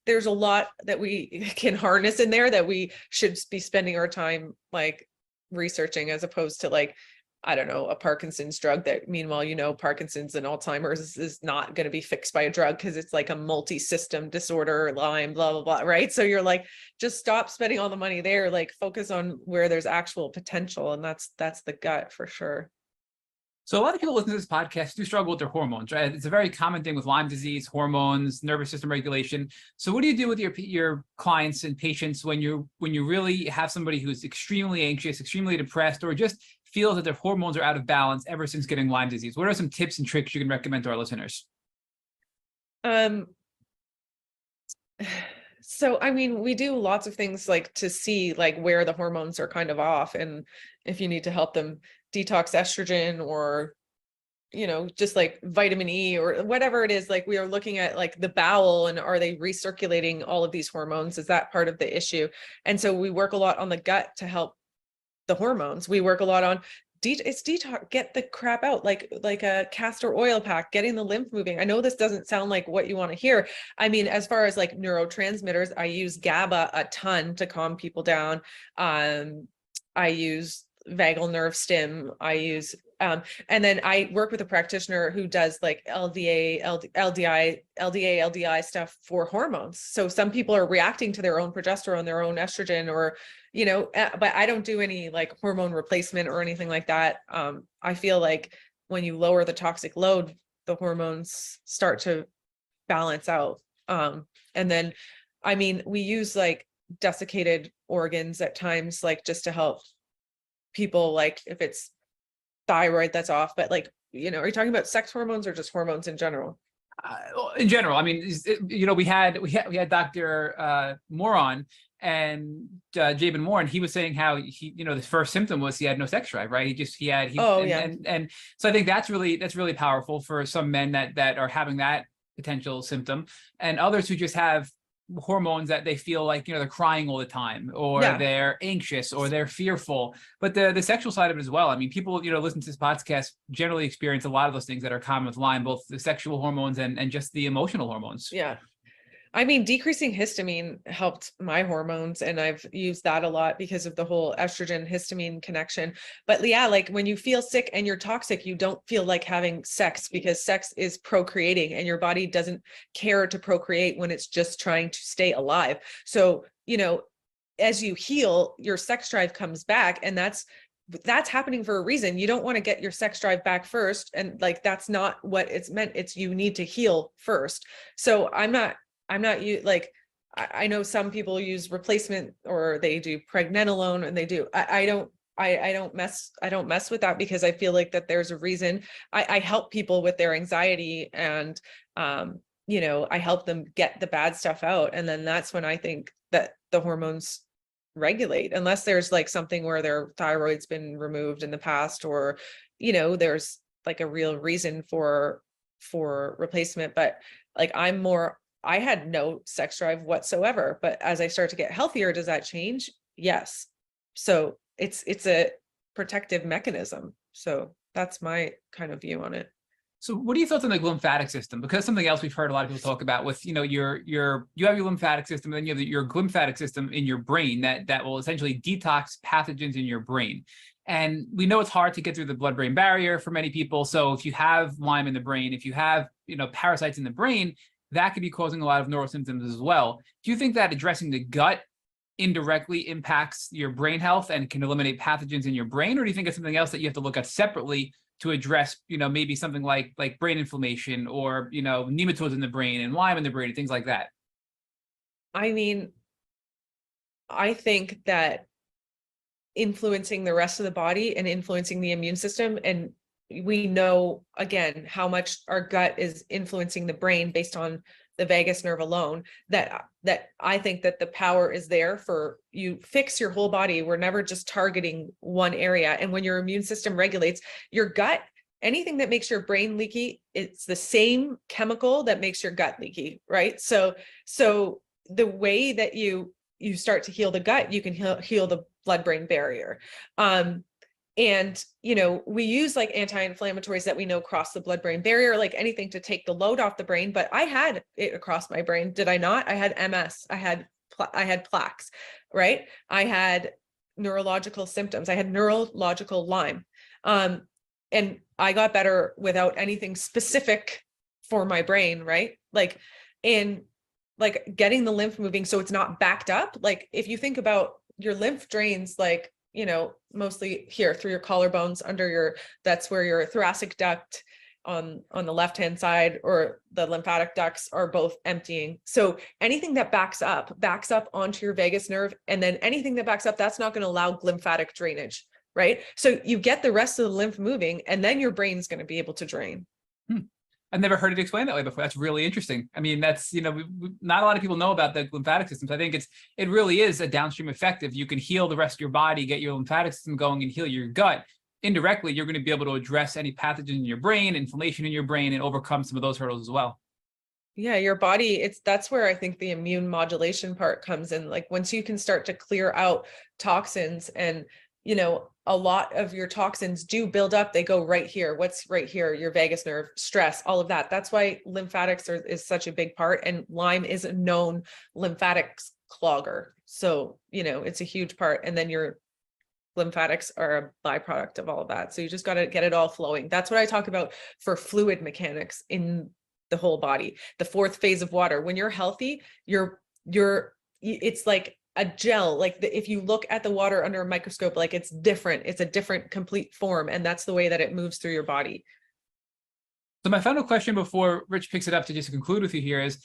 there's a lot that we can harness in there that we should be spending our time like researching, as opposed to like, I don't know, a Parkinson's drug that meanwhile, Parkinson's and Alzheimer's is not going to be fixed by a drug, because it's like a multi-system disorder, Lyme, blah, blah, blah. Right. So you're like, just stop spending all the money there, like focus on where there's actual potential. And that's the gut for sure. So a lot of people listening to this podcast do struggle with their hormones, right? It's a very common thing with Lyme disease, hormones, nervous system regulation. So what do you do with your clients and patients when you really have somebody who's extremely anxious, extremely depressed, or just feels that their hormones are out of balance ever since getting Lyme disease? What are some tips and tricks you can recommend to our listeners? So, I mean, we do lots of things like to see like where the hormones are kind of off, and if you need to help them detox estrogen, or, just like vitamin E or whatever it is, like we are looking at like the bowel, and are they recirculating all of these hormones? Is that part of the issue? And so we work a lot on the gut to help the hormones. We work a lot on it's detox, get the crap out, like a castor oil pack, getting the lymph moving. I know this doesn't sound like what you want to hear. I mean, as far as like neurotransmitters, I use GABA a ton to calm people down. I use vagal nerve stim. I use, and then I work with a practitioner who does like LDA stuff for hormones. So some people are reacting to their own progesterone, their own estrogen, or, but I don't do any like hormone replacement or anything like that. I feel like when you lower the toxic load, the hormones start to balance out. And then, I mean, we use like desiccated organs at times, like just to help people, like if it's thyroid that's off. But like, are you talking about sex hormones or just hormones in general? In general, I mean, we had Dr. Moore on, and Jabin Moore, and he was saying how the first symptom was he had no sex drive, right? And so I think that's really powerful for some men that are having that potential symptom, and others who just have hormones that they feel like they're crying all the time, or they're anxious, or they're fearful. But the sexual side of it as well. I mean, people listen to this podcast generally experience a lot of those things that are common with Lyme, both the sexual hormones and just the emotional hormones. Yeah. I mean, decreasing histamine helped my hormones, and I've used that a lot because of the whole estrogen histamine connection. But yeah, like when you feel sick and you're toxic, you don't feel like having sex, because sex is procreating, and your body doesn't care to procreate when it's just trying to stay alive. So, as you heal, your sex drive comes back, and that's happening for a reason. You don't want to get your sex drive back first. And like, that's not what it's meant. It's, you need to heal first. So I'm not like, I know some people use replacement, or they do pregnenolone, and they do, I don't mess with that, because I feel like that there's a reason. I help people with their anxiety, and, I help them get the bad stuff out. And then that's when I think that the hormones regulate, unless there's like something where their thyroid's been removed in the past, or, there's like a real reason for replacement. But like, I had no sex drive whatsoever, but as I start to get healthier, does that change? Yes. So it's a protective mechanism. So that's my kind of view on it. So what are your thoughts on the lymphatic system? Because something else we've heard a lot of people talk about with, you have your lymphatic system, and then you have your glymphatic system in your brain that will essentially detox pathogens in your brain. And we know it's hard to get through the blood-brain barrier for many people. So if you have Lyme in the brain, if you have, parasites in the brain, that could be causing a lot of neural symptoms as well. Do you think that addressing the gut indirectly impacts your brain health and can eliminate pathogens in your brain? Or do you think it's something else that you have to look at separately to address, maybe something like brain inflammation or, nematodes in the brain and Lyme in the brain and things like that? I mean, I think that influencing the rest of the body and influencing the immune system, and we know again how much our gut is influencing the brain based on the vagus nerve alone, that I think that the power is there for you fix your whole body. We're never just targeting one area. And when your immune system regulates your gut, anything that makes your brain leaky, it's the same chemical that makes your gut leaky, right? So the way that you start to heal the gut, you can heal the blood-brain barrier. And, we use like anti-inflammatories that we know cross the blood-brain barrier, like anything to take the load off the brain. But I had it across my brain. Did I not? I had MS. I had plaques, right? I had neurological symptoms. I had neurological Lyme. And I got better without anything specific for my brain, right? And getting the lymph moving so it's not backed up. Like if you think about your lymph drains, mostly here through your collarbones, that's where your thoracic duct on the left-hand side, or the lymphatic ducts are both emptying. So anything that backs up onto your vagus nerve, and then anything that backs up, that's not going to allow lymphatic drainage, right? So you get the rest of the lymph moving, and then your brain's going to be able to drain. I've never heard it explained that way before. That's really interesting. I mean, that's, not a lot of people know about the lymphatic systems. I think it really is a downstream effect. If you can heal the rest of your body, get your lymphatic system going and heal your gut, indirectly, you're going to be able to address any pathogen in your brain, inflammation in your brain, and overcome some of those hurdles as well. Yeah, your body, that's where I think the immune modulation part comes in. Like once you can start to clear out toxins, and a lot of your toxins do build up, they go right here. What's right here? Your vagus nerve, stress, all of that. That's why lymphatics is such a big part, and Lyme is a known lymphatics clogger. So, it's a huge part. And then your lymphatics are a byproduct of all of that. So you just got to get it all flowing. That's what I talk about for fluid mechanics in the whole body. The fourth phase of water. When you're healthy, it's like a gel. Like if you look at the water under a microscope, like it's different. It's a different complete form. And that's the way that it moves through your body. So my final question before Rich picks it up to just conclude with you here is,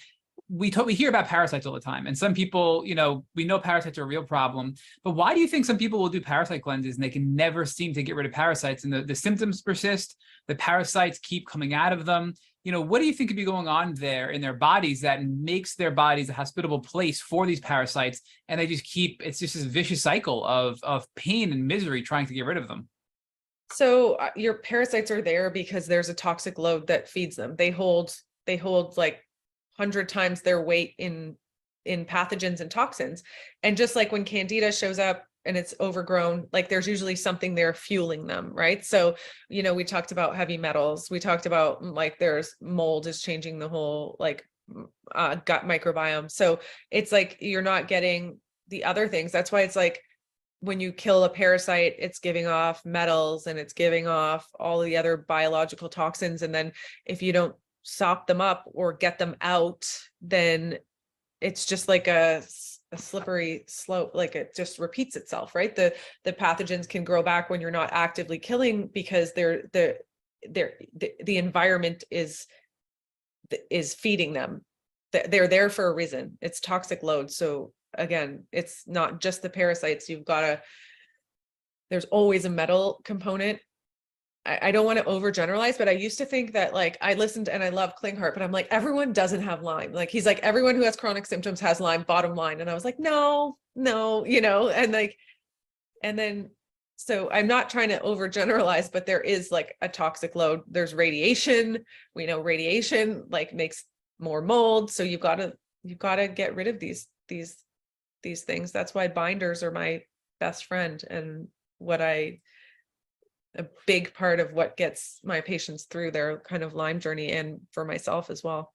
we hear about parasites all the time, and some people, we know parasites are a real problem, but why do you think some people will do parasite cleanses and they can never seem to get rid of parasites, and the symptoms persist, the parasites keep coming out of them? What do you think could be going on there in their bodies that makes their bodies a hospitable place for these parasites, and they just it's just this vicious cycle of pain and misery trying to get rid of them? So your parasites are there because there's a toxic load that feeds them. They hold like 100 times their weight in pathogens and toxins. And just like when Candida shows up and it's overgrown, like there's usually something there fueling them, right? So, we talked about heavy metals. We talked about like there's mold is changing the whole gut microbiome. So it's like you're not getting the other things. That's why it's like when you kill a parasite, it's giving off metals and it's giving off all the other biological toxins. And then if you don't sop them up or get them out, then it's just like a slippery slope. Like it just repeats itself, right? The pathogens can grow back when you're not actively killing, because the environment is feeding them. They're there for a reason. It's toxic load. So again, it's not just the parasites. There's always a metal component. I don't want to overgeneralize, but I used to think that I listened and I love Klinghardt, but I'm like, everyone doesn't have Lyme. Like, he's like, everyone who has chronic symptoms has Lyme, bottom line. And I was like, no, and then, so I'm not trying to overgeneralize, but there is a toxic load. There's radiation. We know radiation makes more mold. So you've got to get rid of these things. That's why binders are my best friend, and a big part of what gets my patients through their kind of Lyme journey, and for myself as well.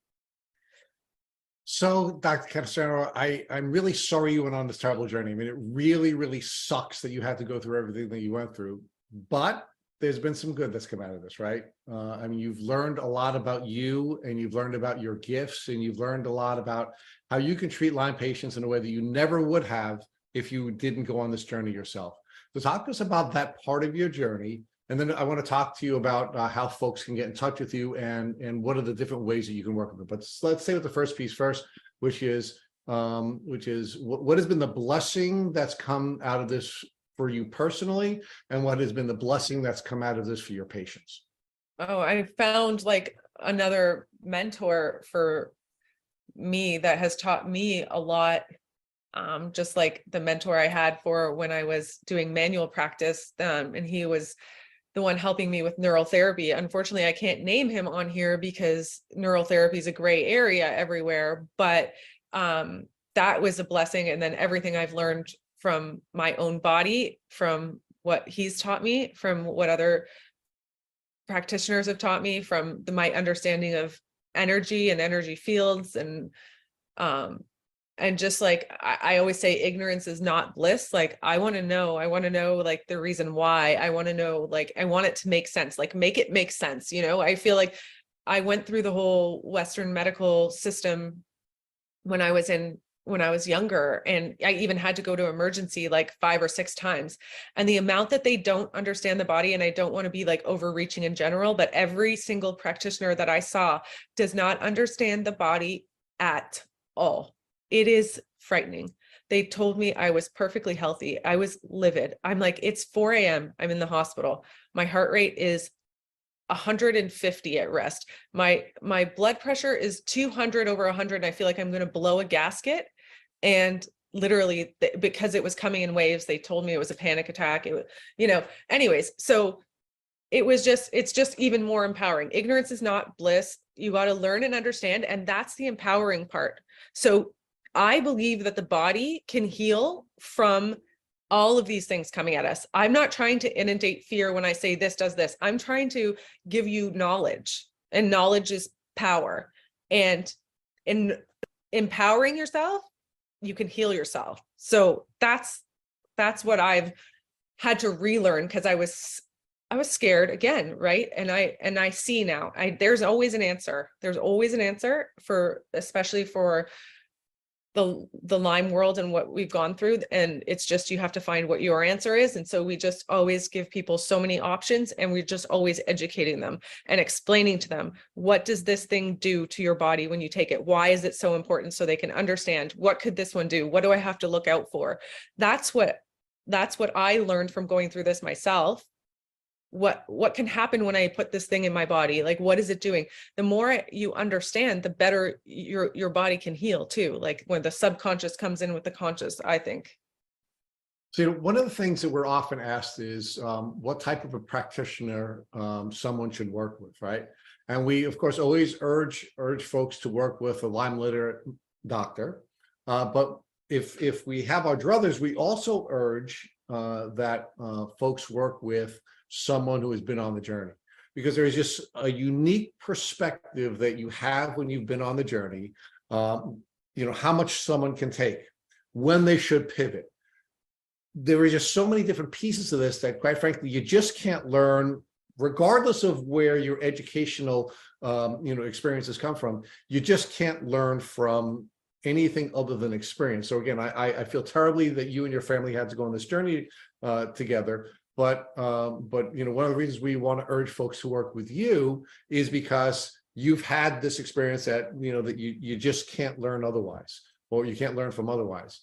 So, Dr. Canestraro, I'm really sorry you went on this terrible journey. I mean, it really, really sucks that you had to go through everything that you went through. But there's been some good that's come out of this, right? I mean, you've learned a lot about you, and you've learned about your gifts, and you've learned a lot about how you can treat Lyme patients in a way that you never would have if you didn't go on this journey yourself. So talk to us about that part of your journey. And then I want to talk to you about how folks can get in touch with you, and what are the different ways that you can work with them. But let's say with the first piece first, which is what has been the blessing that's come out of this for you personally, and what has been the blessing that's come out of this for your patients? Oh, I found like another mentor for me that has taught me a lot. Just like the mentor I had for when I was doing manual practice, and he was the one helping me with neural therapy. Unfortunately, I can't name him on here because neural therapy is a gray area everywhere, but that was a blessing. And then everything I've learned from my own body, from what he's taught me, from what other practitioners have taught me, from my understanding of energy and energy fields, and just like I always say, ignorance is not bliss. Like I want to know like the reason why. I want to know, like, I want it to make sense, like make it make sense. I feel like I went through the whole Western medical system when I was younger, and I even had to go to emergency like 5 or 6 times. And the amount that they don't understand the body, and I don't want to be like overreaching in general, but every single practitioner that I saw does not understand the body at all. It is frightening. They told me I was perfectly healthy. I was livid. I'm like, it's 4 a.m. I'm in the hospital. My heart rate is 150 at rest. My blood pressure is 200 over 100. And I feel like I'm going to blow a gasket. And literally, because it was coming in waves, they told me it was a panic attack. It was, anyways, so it's just even more empowering. Ignorance is not bliss. You got to learn and understand. And that's the empowering part. So I believe that the body can heal from all of these things coming at us. I'm not trying to inundate fear when I say this does this. I'm trying to give you knowledge, and knowledge is power. And in empowering yourself, you can heal yourself. So that's what I've had to relearn, because I was scared again, right? And I see now, there's always an answer. There's always an answer for, especially for the Lyme world and what we've gone through. And it's just, you have to find what your answer is. And so we just always give people so many options, and we're just always educating them and explaining to them, what does this thing do to your body when you take it? Why is it so important? So they can understand, what could this one do? What do I have to look out for? That's what I learned from going through this myself. What can happen when I put this thing in my body? Like, what is it doing? The more you understand, the better your body can heal too. Like when the subconscious comes in with the conscious, I think. So one of the things that we're often asked is what type of a practitioner someone should work with, right? And we, of course, always urge folks to work with a Lyme literate doctor. But if we have our druthers, we also urge that folks work with someone who has been on the journey, because there is just a unique perspective that you have when you've been on the journey. How much someone can take, when they should pivot. There are just so many different pieces of this that, quite frankly, you just can't learn, regardless of where your educational experiences come from. You just can't learn from anything other than experience. So again, I feel terribly that you and your family had to go on this journey together. But one of the reasons we want to urge folks to work with you is because you've had this experience that you just can't learn otherwise, or you can't learn from otherwise.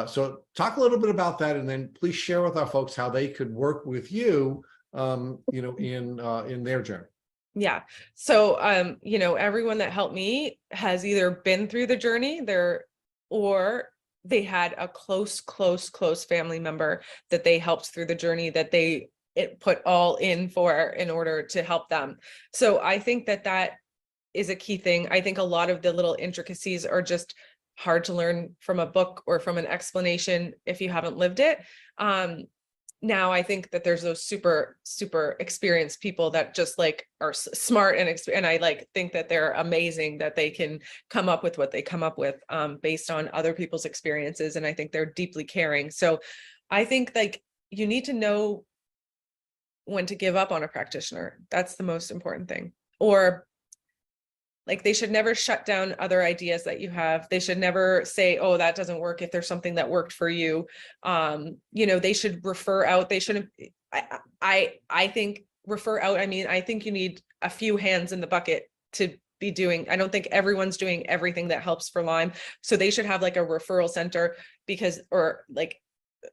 So talk a little bit about that, and then please share with our folks how they could work with you, in their journey. Yeah. So, everyone that helped me has either been through the journey or they had a close family member that they helped through the journey, that it put all in order to help them. So I think that is a key thing. I think a lot of the little intricacies are just hard to learn from a book or from an explanation if you haven't lived it. Now I think that there's those super experienced people that just like are smart and I like think that they're amazing, that they can come up with what they come up with based on other people's experiences. And I think they're deeply caring. So I think like you need to know when to give up on a practitioner. That's the most important thing. Or like, they should never shut down other ideas that you have. They should never say, oh, that doesn't work, if there's something that worked for you. They should refer out. They shouldn't. I think refer out. I mean, I think you need a few hands in the bucket to be doing. I don't think everyone's doing everything that helps for Lyme. So they should have like a referral center, or like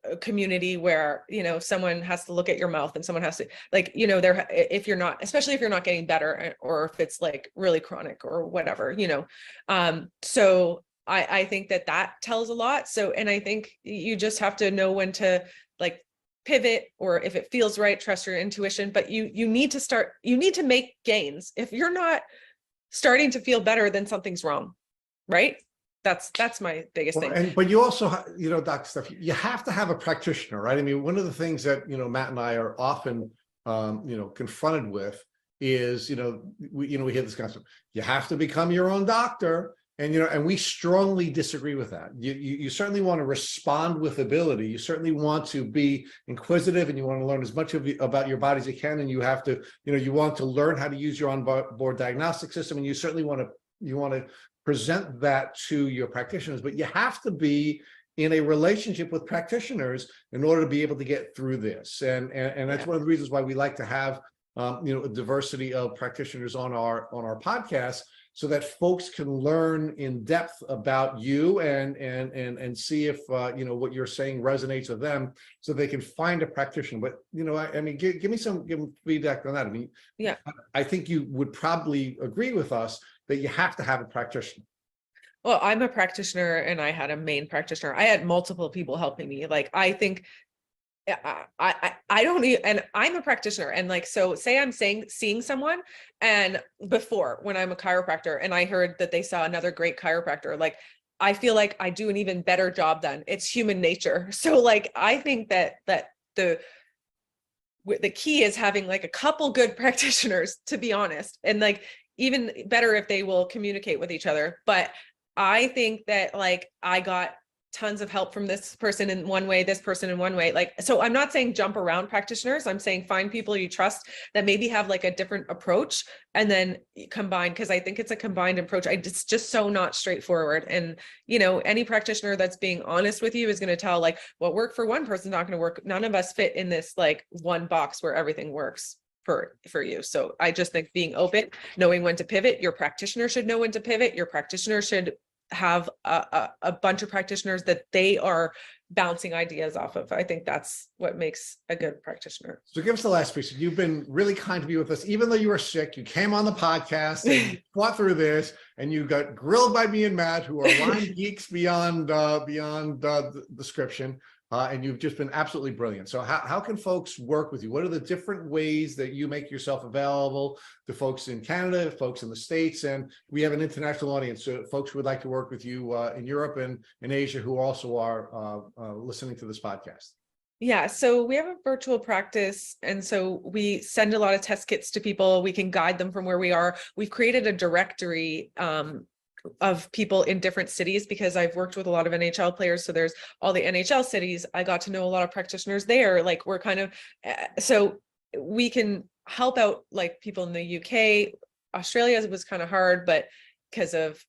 a community where, someone has to look at your mouth, and someone has to, like, if you're not, especially if you're not getting better, or if it's like really chronic or whatever, so I think that tells a lot. So, and I think you just have to know when to like pivot, or if it feels right, trust your intuition. But you need to make gains. If you're not starting to feel better, then something's wrong, right? That's my biggest thing. But you also, Dr. Steph, you have to have a practitioner, right? I mean, one of the things that, Matt and I are often, confronted with is, we hear this concept, you have to become your own doctor. And we strongly disagree with that. You certainly want to respond with ability. You certainly want to be inquisitive, and you want to learn as much about your body as you can. And you have to, you want to learn how to use your onboard diagnostic system. And you certainly want to present that to your practitioners, but you have to be in a relationship with practitioners in order to be able to get through this. And that's one of the reasons why we like to have, a diversity of practitioners on our podcast, so that folks can learn in depth about you and see if, what you're saying resonates with them, so they can find a practitioner. But, I mean, give me feedback on that. I mean, yeah, I think you would probably agree with us that you have to have a practitioner. Well, I'm a practitioner, and I had a main practitioner. I had multiple people helping me. Like, I think I don't even, and I'm a practitioner. And like, so say I'm seeing someone, and before, when I'm a chiropractor and I heard that they saw another great chiropractor, like, I feel like I do an even better job then. It's human nature. So like, I think that the key is having like a couple good practitioners, to be honest, and like, even better if they will communicate with each other. But I think that like, I got tons of help from this person in one way, this person in one way. Like, so I'm not saying jump around practitioners. I'm saying find people you trust that maybe have like a different approach, and then combine, because I think it's a combined approach. It's just so not straightforward. And, any practitioner that's being honest with you is going to tell like, what worked for one person is not going to work. None of us fit in this like one box where everything works for you. So I just think being open, knowing when to pivot. Your practitioner should know when to pivot. Your practitioner should have a bunch of practitioners that they are bouncing ideas off of. I think that's what makes a good practitioner. So give us the last piece. You've been really kind to be with us, even though you were sick. You came on the podcast and you fought through this, and you got grilled by me and Matt, who are Lyme geeks beyond description. And you've just been absolutely brilliant. So how can folks work with you? What are the different ways that you make yourself available to folks in Canada, folks in the States? And we have an international audience, so folks who would like to work with you in Europe and in Asia, who also are listening to this podcast. Yeah, so we have a virtual practice, and so we send a lot of test kits to people. We can guide them from where we are. We've created a directory of people in different cities, because I've worked with a lot of NHL players. So there's all the NHL cities. I got to know a lot of practitioners there. Like, we're kind of, so we can help out like people in the UK. Australia was kind of hard, but because of,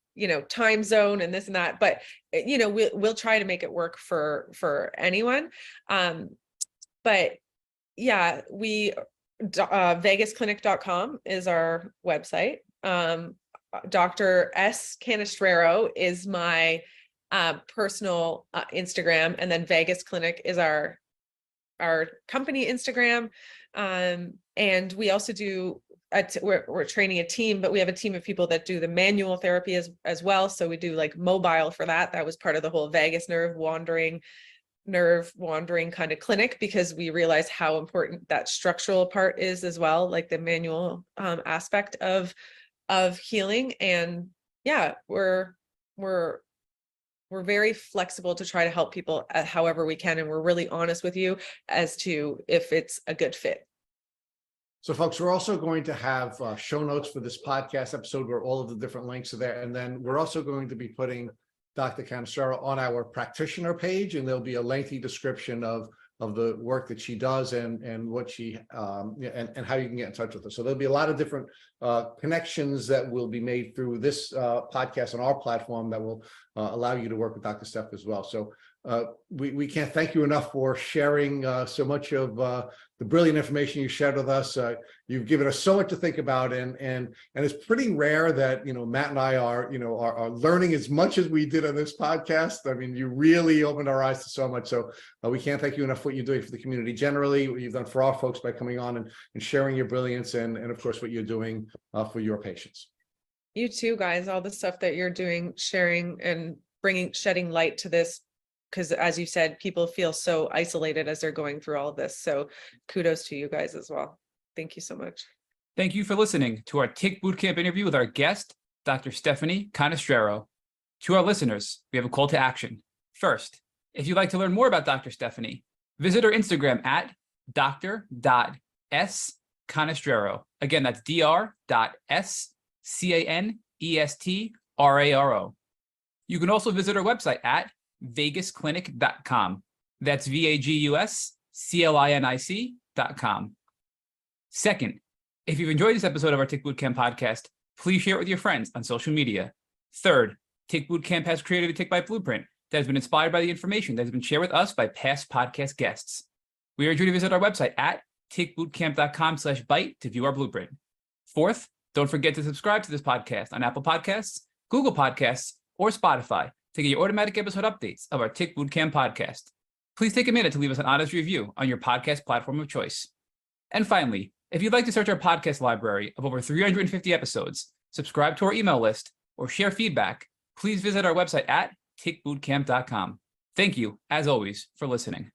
time zone and this and that, but we'll try to make it work for anyone. But yeah, vegasclinic.com is our website. Dr. S. Canestraro is my personal Instagram, and then Vegas Clinic is our company Instagram. And we also do we're training a team, but we have a team of people that do the manual therapy as well. So we do like mobile for that. That was part of the whole vagus nerve wandering kind of clinic, because we realize how important that structural part is as well, like the manual aspect of healing. And yeah, we're very flexible to try to help people however we can, and we're really honest with you as to if it's a good fit. So folks, we're also going to have show notes for this podcast episode where all of the different links are there, and then we're also going to be putting Dr. Canestraro on our practitioner page, and there'll be a lengthy description of of the work that she does and what she and how you can get in touch with her. So there'll be a lot of different connections that will be made through this podcast on our platform that will allow you to work with Dr. Steph as well. So we can't thank you enough for sharing so much of the brilliant information you shared with us. You've given us so much to think about, and it's pretty rare that Matt and I are learning as much as we did on this podcast. I mean, you really opened our eyes to so much. So we can't thank you enough for what you're doing for the community generally, what you've done for our folks by coming on and sharing your brilliance, and of course what you're doing for your patients. You too, guys, all the stuff that you're doing, sharing and shedding light to this, because as you said, people feel so isolated as they're going through all of this. So kudos to you guys as well. Thank you so much. Thank you for listening to our Tick Bootcamp interview with our guest, Dr. Stephanie Canestraro. To our listeners, we have a call to action. First, if you'd like to learn more about Dr. Stephanie, visit her Instagram at dr.s.canestraro. Again, that's dr.s.canestraro. You can also visit our website at vegusclinic.com. That's VAGUSCLINIC.com. Second, if you've enjoyed this episode of our Tick Bootcamp podcast, please share it with your friends on social media. Third, Tick Bootcamp has created a Tick Bite blueprint that has been inspired by the information that has been shared with us by past podcast guests. We urge you to visit our website at tickbootcamp.com/bite to view our blueprint. Fourth, don't forget to subscribe to this podcast on Apple Podcasts, Google Podcasts, or Spotify to get your automatic episode updates of our Tick Bootcamp podcast. Please take a minute to leave us an honest review on your podcast platform of choice. And finally, if you'd like to search our podcast library of over 350 episodes, subscribe to our email list, or share feedback, please visit our website at tickbootcamp.com. Thank you, as always, for listening.